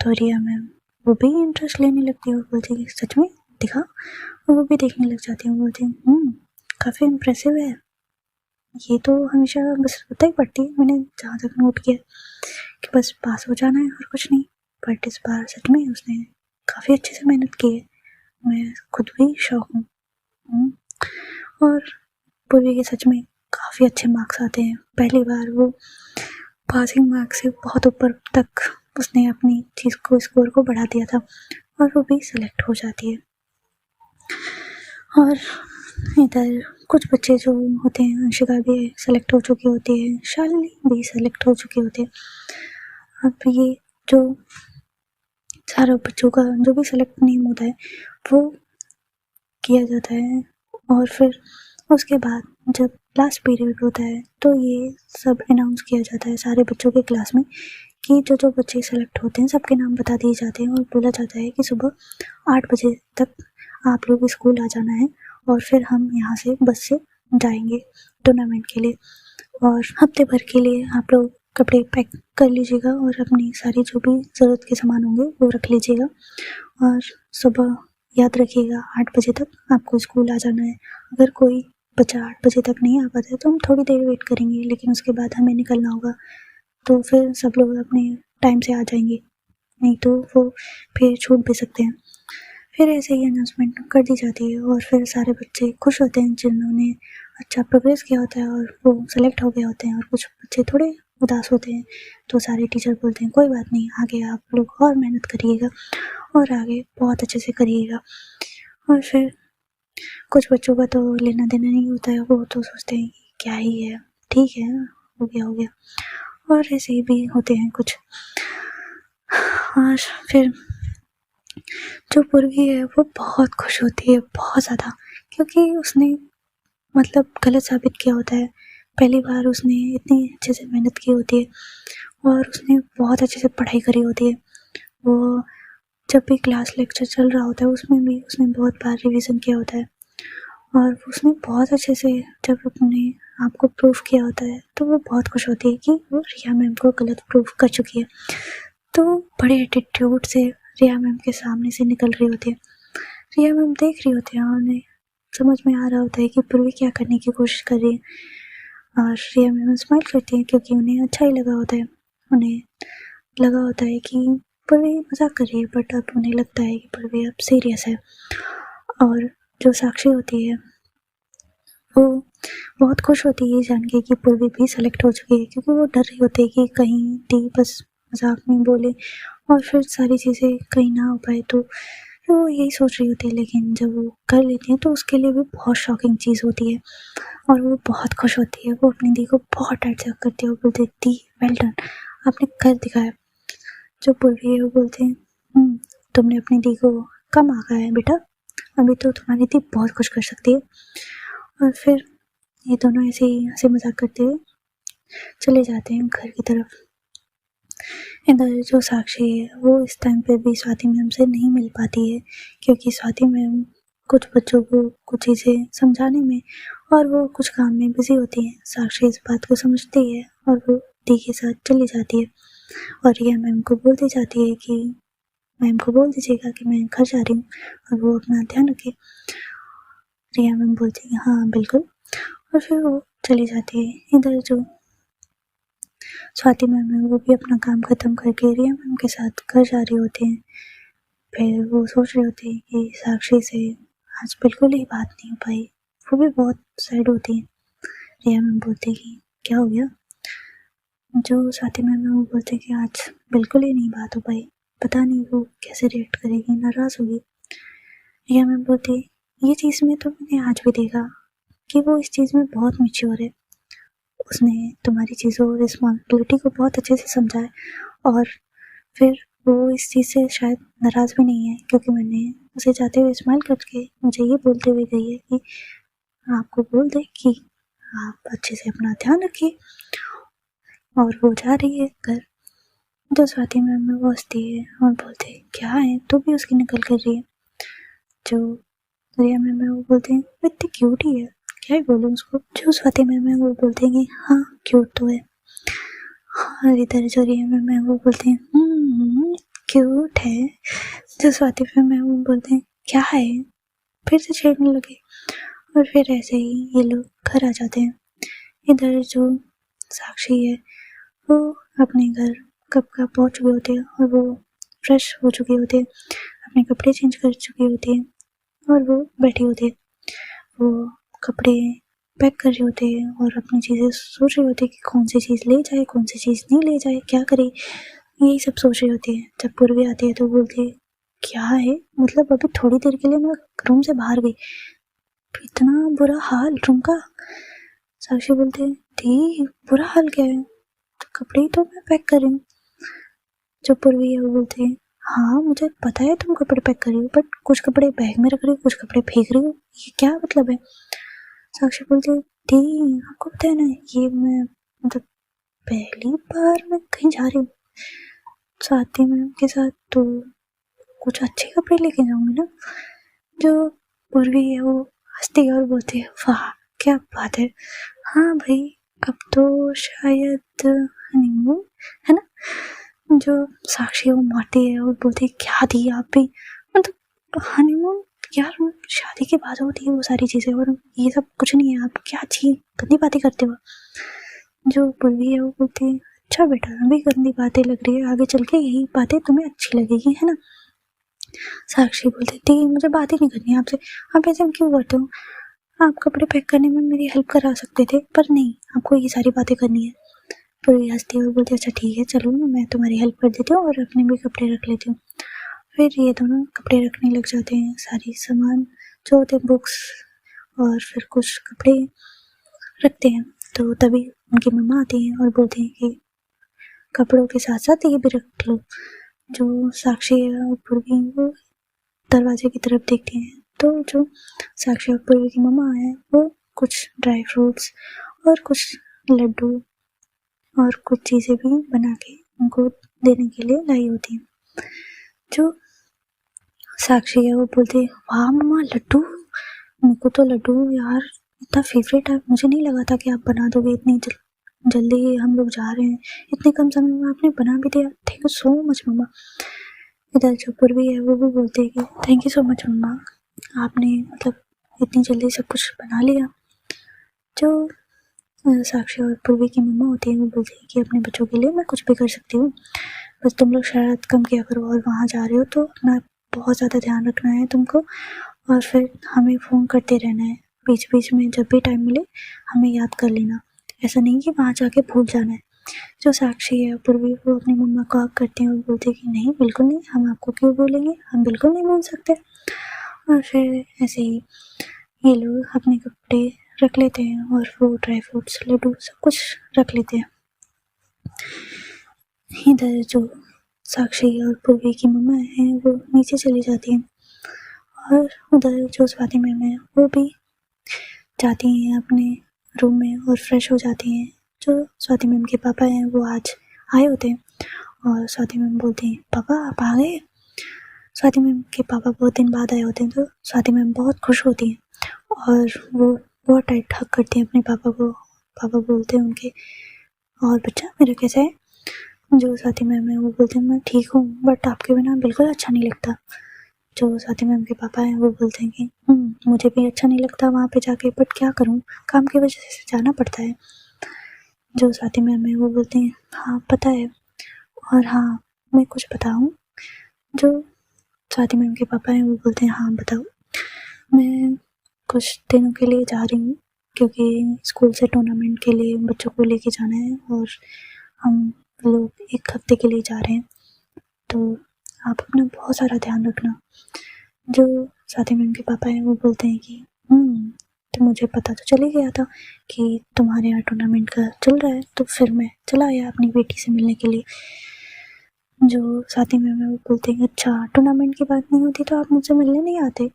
तो रिया मैम वो भी इंटरेस्ट लेने लगती है और बोलती है सच में दिखा, और वो भी देखने लग जाती है। वो बोलती है काफ़ी इम्प्रेसिव है, ये तो हमेशा बस होता ही पढ़ती है, मैंने जहाँ तक नोट किया कि बस पास हो जाना है और कुछ नहीं। बट इस बार सच में उसने काफ़ी अच्छे से मेहनत की है, मैं खुद भी शौक हूँ। और पूर्वी के सच में काफ़ी अच्छे मार्क्स आते हैं, पहली बार वो पासिंग मार्क्स से बहुत ऊपर तक उसने अपनी चीज़ को, स्कोर को बढ़ा दिया था, और वो भी सिलेक्ट हो जाती है। और इधर कुछ बच्चे जो होते हैं, अंशिका भी सेलेक्ट हो चुकी होती है, शालिनी भी सेलेक्ट हो चुकी होती है। अब ये जो सारे बच्चों का जो भी सेलेक्ट नेम होता है वो किया जाता है, और फिर उसके बाद जब लास्ट पीरियड होता है तो ये सब अनाउंस किया जाता है सारे बच्चों के क्लास में कि जो जो बच्चे सेलेक्ट होते हैं सबके नाम बता दिए जाते हैं, और बोला जाता है कि सुबह 8 बजे तक आप लोग स्कूल आ जाना है, और फिर हम यहाँ से बस से जाएंगे टूर्नामेंट के लिए, और हफ्ते भर के लिए आप लोग कपड़े पैक कर लीजिएगा और अपनी सारी जो भी ज़रूरत के सामान होंगे वो रख लीजिएगा, और सुबह याद रखिएगा 8 बजे तक आपको स्कूल आ जाना है। अगर कोई बच्चा 8 बजे तक नहीं आ पाता है तो हम थोड़ी देर वेट करेंगे, लेकिन उसके बाद हमें निकलना होगा, तो फिर सब लोग अपने टाइम से आ जाएंगे, नहीं तो वो फिर छूट भी सकते हैं। फिर ऐसे ही अनाउंसमेंट कर दी जाती है, और फिर सारे बच्चे खुश होते हैं जिन्होंने अच्छा प्रोग्रेस किया होता है और वो सेलेक्ट हो गए होते हैं, और कुछ बच्चे थोड़े उदास होते हैं। तो सारे टीचर बोलते हैं कोई बात नहीं, आगे आप लोग और मेहनत करिएगा और आगे बहुत अच्छे से करिएगा। और फिर कुछ बच्चों का तो लेना देना नहीं होता है, वो तो सोचते हैं कि क्या ही है, ठीक है, हो गया हो गया। और ऐसे ही भी होते हैं कुछ। और फिर जो पूर्वी है वो बहुत खुश होती है, बहुत ज़्यादा, क्योंकि उसने मतलब गलत साबित किया होता है। पहली बार उसने इतनी अच्छे से मेहनत की होती है और उसने बहुत अच्छे से पढ़ाई करी होती है। वो जब भी क्लास लेक्चर चल रहा होता है उसमें भी उसने बहुत बार रिवीजन किया होता है, और उसने बहुत अच्छे से जब अपने आप को प्रूफ किया होता है तो वो बहुत खुश होती है कि वो रिया मैम को गलत प्रूफ कर चुकी है। तो बड़े एटीट्यूड से रिया मैम के सामने से निकल रही होती है। रिया मैम देख रही होती है और उन्हें समझ में आ रहा होता है कि पूर्वी क्या करने की कोशिश कर रही है, और रिया मैम स्माइल करती है क्योंकि उन्हें अच्छा ही लगा होता है। उन्हें लगा होता है कि पूर्वी मजाक कर रही है, बट अब उन्हें लगता है कि पूर्वी अब सीरियस है। और जो साक्षी होती है वो बहुत खुश होती है जान के कि पूर्वी भी सेलेक्ट हो चुकी है, क्योंकि वो डर रही होती है कि कहीं दी बस मजाक में बोले और फिर सारी चीज़ें कहीं ना हो पाए, तो वो यही सोच रही होती है। लेकिन जब वो कर लेती है तो उसके लिए भी बहुत शॉकिंग चीज़ होती है, और वो बहुत खुश होती है। वो अपनी दी को बहुत टाइट से करती है, वो बोलती है दी वेल डन, आपने कर दिखाया। जो पूर्वी है वो बोलते हैं तुमने अपनी दी को कम आंका है बेटा, अभी तो तुम्हारी दी बहुत खुश कर सकती है। और फिर ये दोनों ऐसे ही हंसी मजाक करते हुए चले जाते हैं घर की तरफ। इधर जो साक्षी है वो इस टाइम पे भी स्वाति मैम से नहीं मिल पाती है, क्योंकि स्वाति मैम कुछ बच्चों को कुछ चीज़ें समझाने में और वो कुछ काम में बिजी होती है। साक्षी इस बात को समझती है और वो दी के साथ चली जाती है, और रिया मैम को बोलती जाती है कि मैम को बोल दीजिएगा कि मैं घर जा रही हूँ और वो अपना ध्यान रखे। रिया मैम बोलती है हाँ बिल्कुल, और फिर वो चली जाती है। इधर जो स्वाति मैम है वो भी अपना काम ख़त्म करके रिया मैम के साथ घर जा रही होती हैं। फिर वो सोच रही होती है कि साक्षी से आज बिल्कुल ही बात नहीं हो पाई, वो भी बहुत सैड होती है। रिया मैम बोलती है कि क्या हो गया। जो स्वाति मैम है वो बोलते हैं कि आज बिल्कुल ही नहीं बात हो पाई, पता नहीं वो कैसे रिएक्ट करेगी, नाराज़ होगी। रिया मैम बोलती है ये चीज़ में तो मैंने आज भी देखा कि वो इस चीज़ में बहुत मैच्योर है, उसने तुम्हारी चीज़ों रिस्पॉन्सिबिलिटी को बहुत अच्छे से समझा है, और फिर वो इस चीज़ से शायद नाराज़ भी नहीं है, क्योंकि मैंने उसे जाते हुए स्माइल करके मुझे ये बोलते हुए गई है कि आपको बोल दे कि आप अच्छे से अपना ध्यान रखिए। और वो जा रही है घर। जो स्वाति मैम में वो हंसती है और बोलते हैं क्या है तू भी उसकी नकल कर रही है। जो रिया मैम है वो बोलते हैं वो इतनी क्यूट ही है, क्या ही बोलूँ उसको। जो स्वाति मैम है वो बोलते हैं कि हाँ क्यूट तो है। और इधर जो रिया मैम है वो बोलते हैं क्यूट है। जो स्वाति मैम है वो बोलते हैं क्या है, फिर से छेड़ने लगे और फिर ऐसे ही ये लोग घर आ जाते हैं। इधर जो साक्षी है वो अपने घर कब का पहुंच चुके होते हैं और वो फ्रेश हो चुके होते हैं, अपने कपड़े चेंज कर चुके होते हैं और वो बैठी होती है। वो कपड़े पैक कर रहे होते हैं और अपनी चीज़ें सोच रहे होते हैं कि कौन सी चीज़ ले जाए, कौन सी चीज़ नहीं ले जाए, क्या करे, यही सब सोच रहे होते हैं। जब पूर्वी आती है तो बोलती है क्या है, मतलब अभी थोड़ी देर के लिए मैं रूम से बाहर गई, इतना बुरा हाल रूम का। साक्षी बोलते हैं दी बुरा हाल क्या है, तो कपड़े ही तो मैं पैक कर रही हूँ। जो पूर्वी है वो बोलते हैं हाँ मुझे पता है तुम कपड़े पैक कर रही हो, बट कुछ कपड़े बैग में रख रही हो, कुछ कपड़े फेंक रही हो, ये क्या मतलब है। साक्षी बोलती है दी आपको पता है ना, ये मैं मतलब पहली बार मैं कहीं जा रही हूँ स्वाति मैम के साथ, तो कुछ अच्छे कपड़े लेके जाऊंगी ना। जो पूर्वी है वो हंसती है और बोलती है वाह क्या बात है, हाँ भाई अब तो शायद हनीमून है ना। जो साक्षी वो मारती है और बोलती है क्या दी आप भी, मतलब हनीमून यार शादी के बाद होती है वो सारी चीज़ें और ये सब कुछ नहीं है, आप क्या अच्छी गंदी बातें करते हो। जो पूर्वी है वो बोलती है अच्छा बेटा अभी गंदी बातें लग रही है, आगे चल के यही बातें तुम्हें अच्छी लगेगी है ना। साक्षी बोलती थी मुझे बात ही नहीं करनी आपसे, आप ऐसे क्यों करते हो, आप कपड़े पैक करने में मेरी हेल्प करा सकते थे पर नहीं आपको ये सारी बातें करनी है। पूरी हंसती है और बोलती है अच्छा ठीक है चलो मैं तुम्हारी हेल्प कर देती हूँ और अपने भी कपड़े रख लेती हूँ। फिर ये दोनों कपड़े रखने लग जाते हैं, सारी सामान जो होते हैं बुक्स और फिर कुछ कपड़े रखते हैं। तो तभी उनकी मम्मा आती हैं और बोलती हैं कि कपड़ों के साथ साथ ये भी रख लो। जो साक्षी है और पूर्वी वो दरवाजे की तरफ देखती हैं तो जो साक्षी और पूर्वी की मम्मा है वो कुछ ड्राई फ्रूट्स और कुछ लड्डू और कुछ चीज़ें भी बना के उनको देने के लिए लाई होती हैं। जो साक्षी है वो बोलती है वाह मम्मा लड्डू, मेरे को तो लड्डू यार इतना फेवरेट है, मुझे नहीं लगा था कि आप बना दोगे इतनी जल्दी हम लोग जा रहे हैं, इतने कम समय में आपने बना भी दिया, थैंक यू सो मच मम्मा। इधर जो पूर्वी है वो भी बोलते हैं कि थैंक यू सो मच मम्मा, आपने मतलब इतनी जल्दी सब कुछ बना लिया। जो साक्षी और पूर्वी की मम्मा होती है वो बोलती है कि अपने बच्चों के लिए मैं कुछ भी कर सकती हूँ, बस तुम लोग शरारत कम किया करो और वहाँ जा रहे हो तो अपना बहुत ज़्यादा ध्यान रखना है तुमको और फिर हमें फ़ोन करते रहना है बीच बीच में, जब भी टाइम मिले हमें याद कर लेना, ऐसा नहीं कि वहाँ जाके भूल जाना है। जो साक्षी है पूर्वी वो अपनी मम्मा को हक करती हैं और बोलती है कि नहीं बिल्कुल नहीं, हम आपको क्यों बोलेंगे, हम बिल्कुल नहीं बोल सकते। और फिर ऐसे ही ये लोग अपने कपड़े रख लेते हैं और वो ड्राई फ्रूट्स लड्डू सब कुछ रख लेते हैं। इधर जो साक्षी और पूर्वी की मम्मा हैं वो नीचे चली जाती हैं और उधर जो स्वाति मैम है वो भी जाती हैं अपने रूम में और फ्रेश हो जाती हैं। जो स्वाति मैम के पापा हैं वो आज आए होते हैं और स्वाति मैम बोलती हैं पापा आप आ गए। स्वाति मैम के पापा बहुत दिन बाद आए होते हैं तो स्वाति मैम बहुत खुश होती हैं और वो बहुत टाइट हक करती हैं अपने पापा को। पापा बोलते हैं उनके और बच्चा मेरा कैसा है। जो स्वाति मैम है वो बोलते हैं मैं ठीक हूँ बट आपके बिना बिल्कुल अच्छा नहीं लगता। जो स्वाति मैम के पापा हैं वो बोलते हैं कि मुझे भी अच्छा नहीं लगता वहाँ पे जाके, बट क्या करूँ काम की वजह से जाना पड़ता है। जो स्वाति मैम है वो बोलते हैं हाँ पता है, और हाँ मैं कुछ बताऊँ। जो स्वाति मैम के पापा हैं वो बोलते हैं हाँ बताओ। मैं कुछ दिनों के लिए जा रही हूँ क्योंकि स्कूल से टूर्नामेंट के लिए बच्चों को लेके जाना है और हम लोग 1 हफ्ते के लिए जा रहे हैं, तो आप अपना बहुत सारा ध्यान रखना। जो स्वाति मैम के पापा हैं वो बोलते हैं कि तो मुझे पता तो चल ही गया था कि तुम्हारे यहाँ टूर्नामेंट का चल रहा है, तो फिर मैं चला आया अपनी बेटी से मिलने के लिए। जो स्वाति मैम है वो बोलते हैं अच्छा टूर्नामेंट की बात नहीं होती तो आप मुझसे मिलने नहीं आते।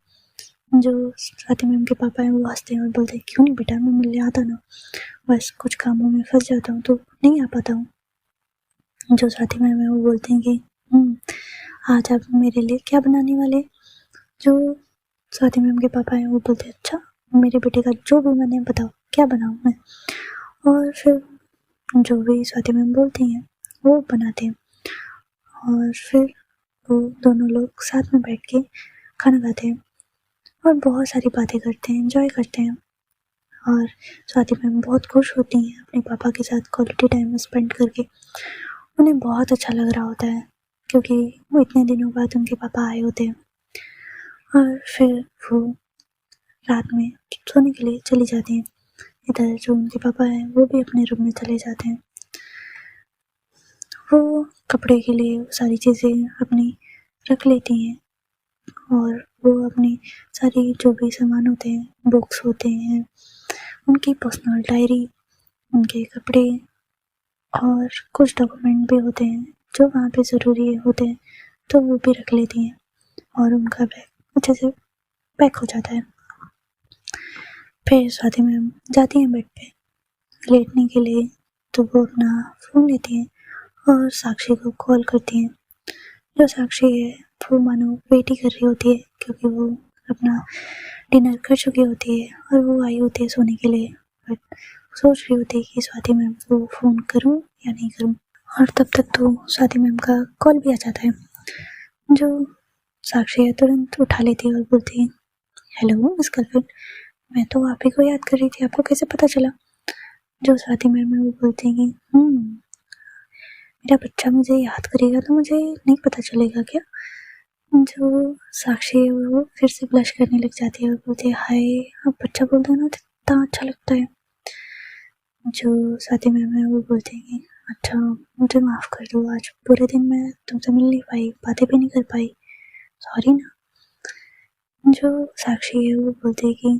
जो स्वाति मैम के पापा हैं वो हंसते हैं और बोलते हैं क्यों नहीं बेटा मैं मिलने आता ना, बस कुछ कामों में फंस जाता हूँ तो नहीं आ पाता हूँ। जो स्वाति मैम है वो बोलते हैं कि आज आप मेरे लिए क्या बनाने वाले। जो स्वाति मैम के पापा हैं वो बोलते हैं अच्छा मेरे बेटे का जो भी मन है बताओ क्या बनाऊँ मैं। और फिर जो भी स्वाति मैम बोलती हैं वो बनाते हैं और फिर वो दोनों लोग साथ में बैठ के खाना खाते हैं। और बहुत सारी बातें करते हैं, एंजॉय करते हैं। और स्वाति मैम बहुत खुश होती हैं अपने पापा के साथ क्वालिटी टाइम स्पेंड करके। उन्हें बहुत अच्छा लग रहा होता है क्योंकि वो इतने दिनों बाद उनके पापा आए होते हैं। और फिर वो रात में सोने के लिए चली जाती हैं। इधर जो उनके पापा हैं वो भी अपने रूम में चले जाते हैं। वो कपड़े के लिए सारी चीज़ें अपनी रख लेती हैं और वो अपनी सारी जो भी सामान होते हैं, बुक्स होते हैं, उनकी पर्सनल डायरी, उनके कपड़े और कुछ डॉक्यूमेंट भी होते हैं जो वहाँ पे ज़रूरी होते हैं, तो वो भी रख लेती हैं और उनका बैग अच्छे से पैक हो जाता है। फिर स्वाति मैम जाती हैं बेड पे लेटने के लिए, तो वो अपना फ़ोन लेती हैं और साक्षी को कॉल करती हैं। जो साक्षी है वो मानो वेट ही कर रही होती है क्योंकि वो अपना डिनर कर चुकी होती है और वो आई होती है सोने के लिए, बट सोच रही होती है कि स्वाति मैम को फ़ोन करूं या नहीं करूं। और तब तक तो स्वाति मैम का कॉल भी आ जाता है। जो साक्षी है तुरंत उठा लेती है और बोलती है, हेलो मिस गर्लफ्रेंड, मैं तो आप ही को याद कर रही थी, आपको कैसे पता चला? जो स्वाति मैम है वो बोलती है कि मेरा बच्चा मुझे याद करेगा तो मुझे नहीं पता चलेगा क्या? जो साक्षी है वो फिर से ब्लश करने लग जाती है और बोलती है, हाय आप बच्चा बोल दो ना, इतना अच्छा लगता है। जो स्वाति मैम है वो बोलती है कि अच्छा मुझे माफ़ कर दो, आज पूरे दिन मैं तुमसे मिल नहीं पाई, बातें भी नहीं कर पाई, सॉरी ना। जो साक्षी है वो बोलती है कि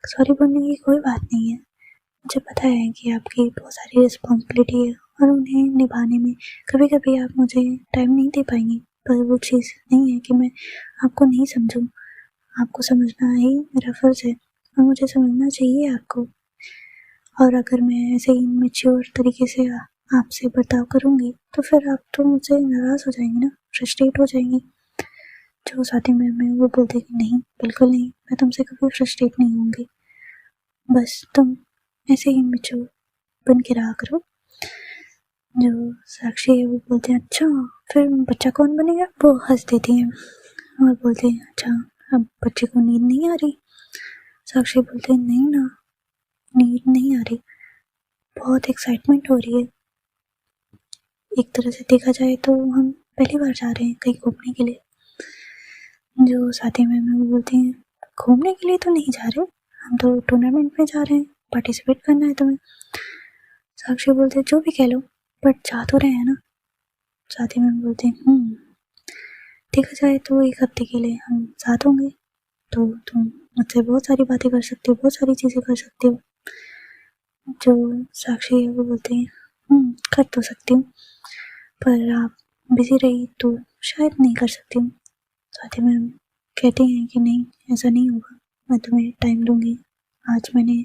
सॉरी बोलने की कोई बात नहीं है, मुझे पता है कि आपकी बहुत सारी रिस्पॉन्सिबिलिटी है और उन्हें निभाने में कभी कभी आप मुझे टाइम नहीं दे पाएंगी, पर वो चीज़ नहीं है कि मैं आपको नहीं समझूं। आपको समझना ही मेरा फ़र्ज़ है और मुझे समझना चाहिए आपको। और अगर मैं ऐसे ही मैच्योर तरीके से आपसे बर्ताव करूँगी तो फिर आप तो मुझसे नाराज़ हो जाएंगी ना, फ्रस्ट्रेट हो जाएंगी। जो स्वाति मैम है वो बोलती कि नहीं, बिल्कुल नहीं, मैं तुमसे कभी फ्रस्ट्रेट नहीं होंगी, बस तुम ऐसे ही मैच्योर बन के रहा करो। जो साक्षी है वो बोलते हैं, अच्छा फिर बच्चा कौन बनेगा? वो हंस देती हैं और बोलते हैं, अच्छा अब बच्चे को नींद नहीं आ रही? साक्षी बोलते हैं, नहीं ना, नींद नहीं आ रही, बहुत एक्साइटमेंट हो रही है। एक तरह से देखा जाए तो हम पहली बार जा रहे हैं कहीं घूमने के लिए। जो साथी मैम है वो बोलते हैं, घूमने के लिए तो नहीं जा रहे, हम तो टूर्नामेंट में जा रहे हैं, पार्टिसिपेट करना है तुम्हें। साक्षी बोलते हैं, जो भी कह लो, बट जा तो रहे हैं ना। साथी मैम बोलते हैं, देखा जाए तो 1 हफ्ते के लिए हम साथ होंगे, तो तुम मुझसे बहुत सारी बातें कर सकते हो, बहुत सारी चीज़ें कर सकते हो। जो साक्षी है वो बोलते हैं, कर तो सकती हूँ, पर आप बिजी रही तो शायद नहीं कर सकती हूँ। साथी मैम कहती हैं कि नहीं, ऐसा नहीं होगा, मैं तुम्हें टाइम दूंगी। आज मैंने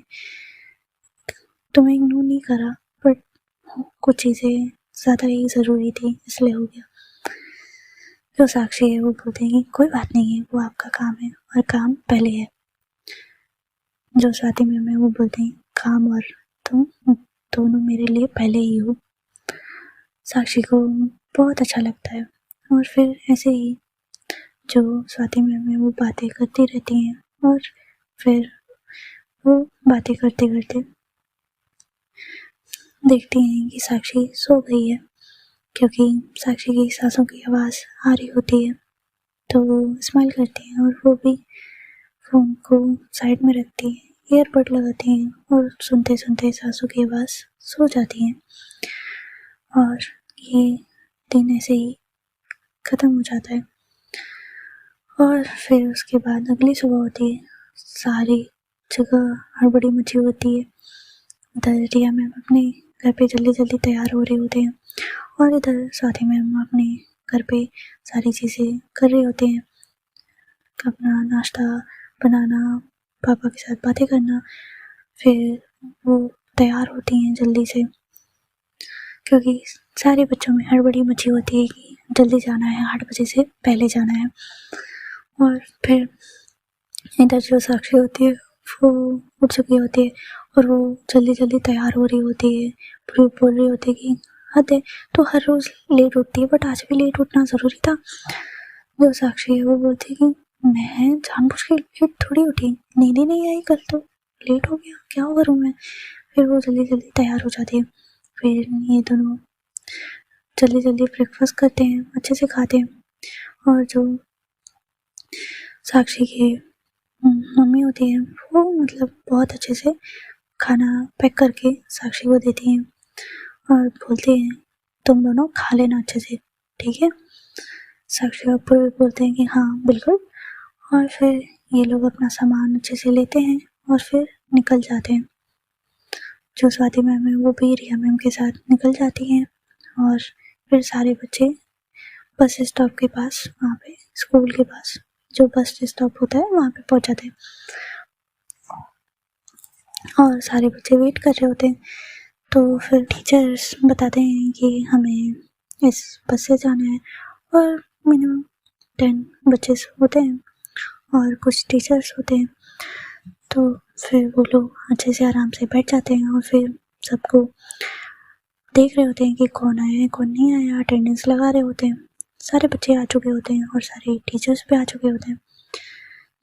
तुम्हें इग्नोर नहीं करा, बट कुछ चीज़ें ज़्यादा ही ज़रूरी थी इसलिए हो गया। जो साक्षी है वो बोलते हैं कि कोई बात नहीं है, वो आपका काम है और काम पहले है। जो स्वाति मैम है वो बोलते हैं, काम और तुम दोनों मेरे लिए पहले ही हो। साक्षी को बहुत अच्छा लगता है और फिर ऐसे ही जो स्वाति मैम है वो बातें करती रहती हैं और फिर वो बातें करते करते देखती हैं कि साक्षी सो गई है, क्योंकि साक्षी की सांसों की आवाज़ आ रही होती है। तो वो स्माइल करती हैं और वो भी फ़ोन को साइड में रखती हैं, ईयरबड लगाती हैं और सुनते सुनते सांसों की आवाज़ सो जाती हैं। और ये दिन ऐसे ही ख़त्म हो जाता है। और फिर उसके बाद अगली सुबह होती है, सारी जगह हड़बड़ी मची होती है। उधर रिया मैम अपने घर पे जल्दी जल्दी तैयार हो रहे होते हैं और इधर स्वाति मैम अपने घर पे सारी चीज़ें कर रहे होते हैं, अपना नाश्ता बनाना, पापा के साथ बातें करना। फिर वो तैयार होती हैं जल्दी से, क्योंकि सारे बच्चों में हड़बड़ी मची होती है कि जल्दी जाना है, 8 बजे से पहले जाना है। और फिर इधर जो साक्षी होती है वो उठ चुकी होती है और वो जल्दी जल्दी तैयार हो रही होती है, पूरी बोल रही होती है कि हद है, तो हर रोज़ लेट उठती है बट आज भी लेट उठना ज़रूरी था। जो साक्षी है वो बोलती है कि मैं जानबूझ के लेट थोड़ी उठी, नींद ही नहीं आई, कल तो लेट हो गया, क्या करूँ मैं। फिर वो जल्दी जल्दी तैयार हो जाती है। फिर ये दोनों जल्दी जल्दी ब्रेकफास्ट करते हैं, अच्छे से खाते हैं। और जो साक्षी की मम्मी होती है वो मतलब बहुत अच्छे से खाना पैक करके साक्षी को देती हैं और बोलते हैं तुम दोनों खा लेना अच्छे से, ठीक है। साक्षी और पूर्वी बोलते हैं कि हाँ बिल्कुल। और फिर ये लोग अपना सामान अच्छे से लेते हैं और फिर निकल जाते हैं। जो स्वाति मैम है वो भी रिया मैम के साथ निकल जाती हैं और फिर सारे बच्चे बस स्टॉप के पास, वहाँ पे स्कूल के पास जो बस स्टॉप होता है वहाँ पे पहुँच जाते हैं। और सारे बच्चे वेट कर रहे होते हैं। तो फिर टीचर्स बताते हैं कि हमें इस बस से जाना है और मिनिमम 10 बच्चे होते हैं और कुछ टीचर्स होते हैं। तो फिर वो लोग अच्छे से आराम से बैठ जाते हैं और फिर सबको देख रहे होते हैं कि कौन आया है कौन नहीं आया, अटेंडेंस लगा रहे होते हैं। सारे बच्चे आ चुके होते हैं और सारे टीचर्स भी आ चुके होते हैं।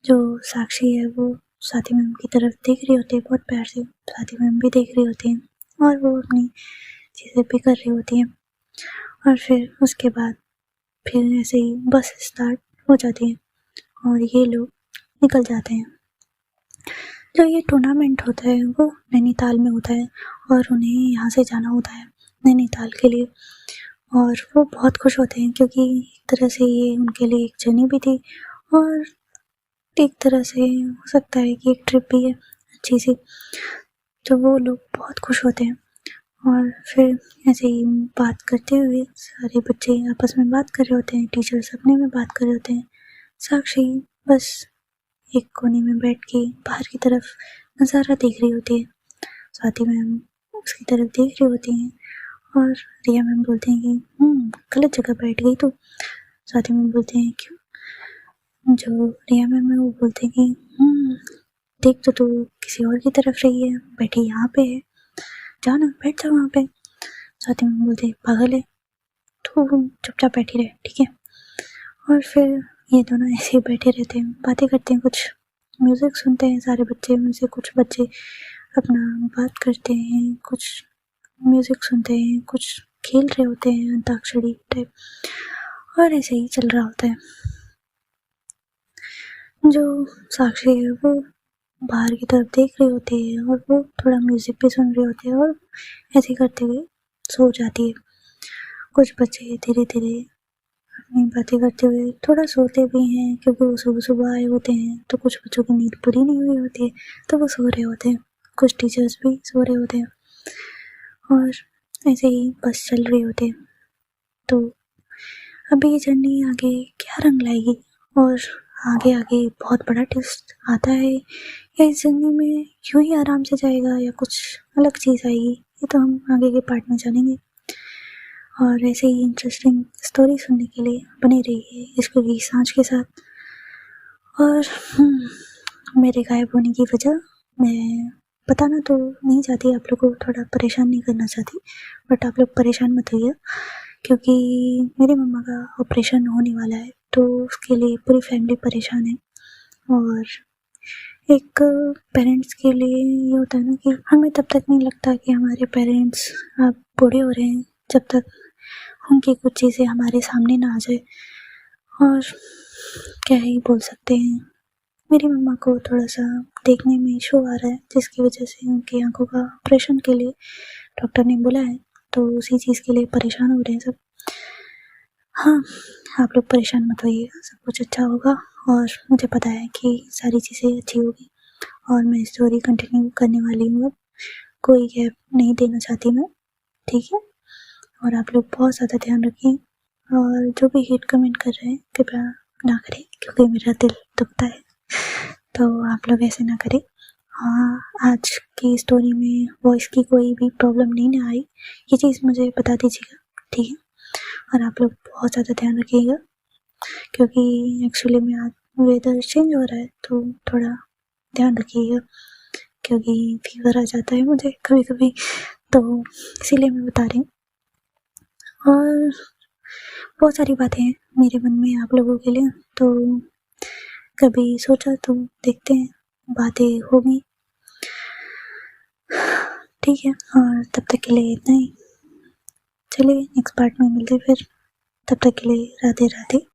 जो साक्षी है वो स्वाति मैम की तरफ देख रही होती है बहुत प्यार से, स्वाति मैम भी देख रही होती हैं और वो अपनी चीज़ें भी कर रही होती हैं। और फिर उसके बाद फिर ऐसे ही बस स्टार्ट हो जाती है और ये लोग निकल जाते हैं। जो ये टूर्नामेंट होता है वो नैनीताल में होता है और उन्हें यहाँ से जाना होता है नैनीताल के लिए। और वो बहुत खुश होते हैं क्योंकि एक तरह से ये उनके लिए एक जर्नी भी थी और एक तरह से हो सकता है कि एक ट्रिप भी है अच्छी सी। तो वो लोग बहुत खुश होते हैं और फिर ऐसे ही बात करते हुए सारे बच्चे आपस में बात कर रहे होते हैं, टीचर्स अपने में बात कर रहे होते हैं। साक्षी बस एक कोने में बैठ के बाहर की तरफ नज़ारा देख रही होती है। स्वाति मैम उसकी तरफ देख रही होती हैं और रिया मैम बोलते हैं कि गलत जगह बैठ गई तो। स्वाति मैम बोलते हैं क्यों। जो रिया मैम है वो बोलते हैं कि देख तो तू किसी और की तरफ रही है, बैठी यहाँ पे है, जाओ ना बैठ जाओ वहाँ पे। स्वाति मैम बोलते हैं पागल है तू, चुपचाप बैठी रहे, ठीक है। और फिर ये दोनों ऐसे ही बैठे रहते हैं, बातें करते हैं, कुछ म्यूज़िक सुनते हैं सारे बच्चे। उनमें से कुछ बच्चे अपना बात करते हैं, कुछ म्यूज़िक सुनते हैं, कुछ खेल रहे होते हैं अंताक्षरी टाइप और ऐसे ही चल रहा होता है। जो साक्षी है वो बाहर की तरफ देख रही होती है और वो थोड़ा म्यूज़िक भी सुन रही होती है और ऐसे करते हुए सो जाती है। कुछ बच्चे धीरे धीरे अपनी बातें करते हुए थोड़ा सोते भी हैं क्योंकि वो सुबह सुबह आए होते हैं। तो कुछ बच्चों की नींद पूरी नहीं हुई होती है तो वो सो रहे होते हैं, कुछ टीचर्स भी सो रहे होते हैं और ऐसे ही बस चल रही होती है। तो अभी ये जर्नी आगे क्या रंग लाएगी और आगे आगे बहुत बड़ा ट्विस्ट आता है या इस जर्नी में यूं ही आराम से जाएगा या कुछ अलग चीज़ आएगी, ये तो हम आगे के पार्ट में जानेंगे। और ऐसे ही इंटरेस्टिंग स्टोरी सुनने के लिए बने रहिए इसको भी सांझ के साथ। और मेरे गायब होने की वजह मैं बताना तो नहीं चाहती, आप लोग को थोड़ा परेशान नहीं करना चाहती, बट आप लोग परेशान मत होइए क्योंकि मेरी मम्मा का ऑपरेशन होने वाला है तो उसके लिए पूरी फैमिली परेशान है। और एक पेरेंट्स के लिए ये होता है ना कि हमें तब तक नहीं लगता कि हमारे पेरेंट्स अब बूढ़े हो रहे हैं जब तक उनकी कुछ चीज़ें हमारे सामने ना आ जाए। और क्या ही बोल सकते हैं, मेरी मम्मा को थोड़ा सा देखने में इशू आ रहा है जिसकी वजह से उनकी आंखों का ऑपरेशन के लिए डॉक्टर ने बोला है, तो उसी चीज़ के लिए परेशान हो रहे हैं सब। हाँ, आप लोग परेशान मत होइएगा, सब कुछ अच्छा होगा और मुझे पता है कि सारी चीज़ें अच्छी होगी और मैं स्टोरी कंटिन्यू करने वाली हूँ। अब कोई गैप नहीं देना चाहती मैं, ठीक है। और आप लोग बहुत ज़्यादा ध्यान रखें और जो भी हेट कमेंट कर रहे हैं कृपया ना करें क्योंकि मेरा दिल दुखता है, तो आप लोग ऐसे ना करें। हाँ, आज की स्टोरी में वॉइस की कोई भी प्रॉब्लम नहीं ना आई, ये चीज़ मुझे बता दीजिएगा, ठीक है। और आप लोग बहुत ज़्यादा ध्यान रखिएगा क्योंकि एक्चुअली में आज वेदर चेंज हो रहा है तो थोड़ा ध्यान रखिएगा क्योंकि फीवर आ जाता है मुझे कभी कभी, तो इसीलिए मैं बता रही हूँ। और बहुत सारी बातें हैं मेरे मन में आप लोगों के लिए, तो कभी सोचा तो देखते हैं, बातें होंगी। ठीक है, और तब तक के लिए इतना ही। चलिए नेक्स्ट पार्ट में मिलते हैं फिर। तब तक के लिए राधे राधे।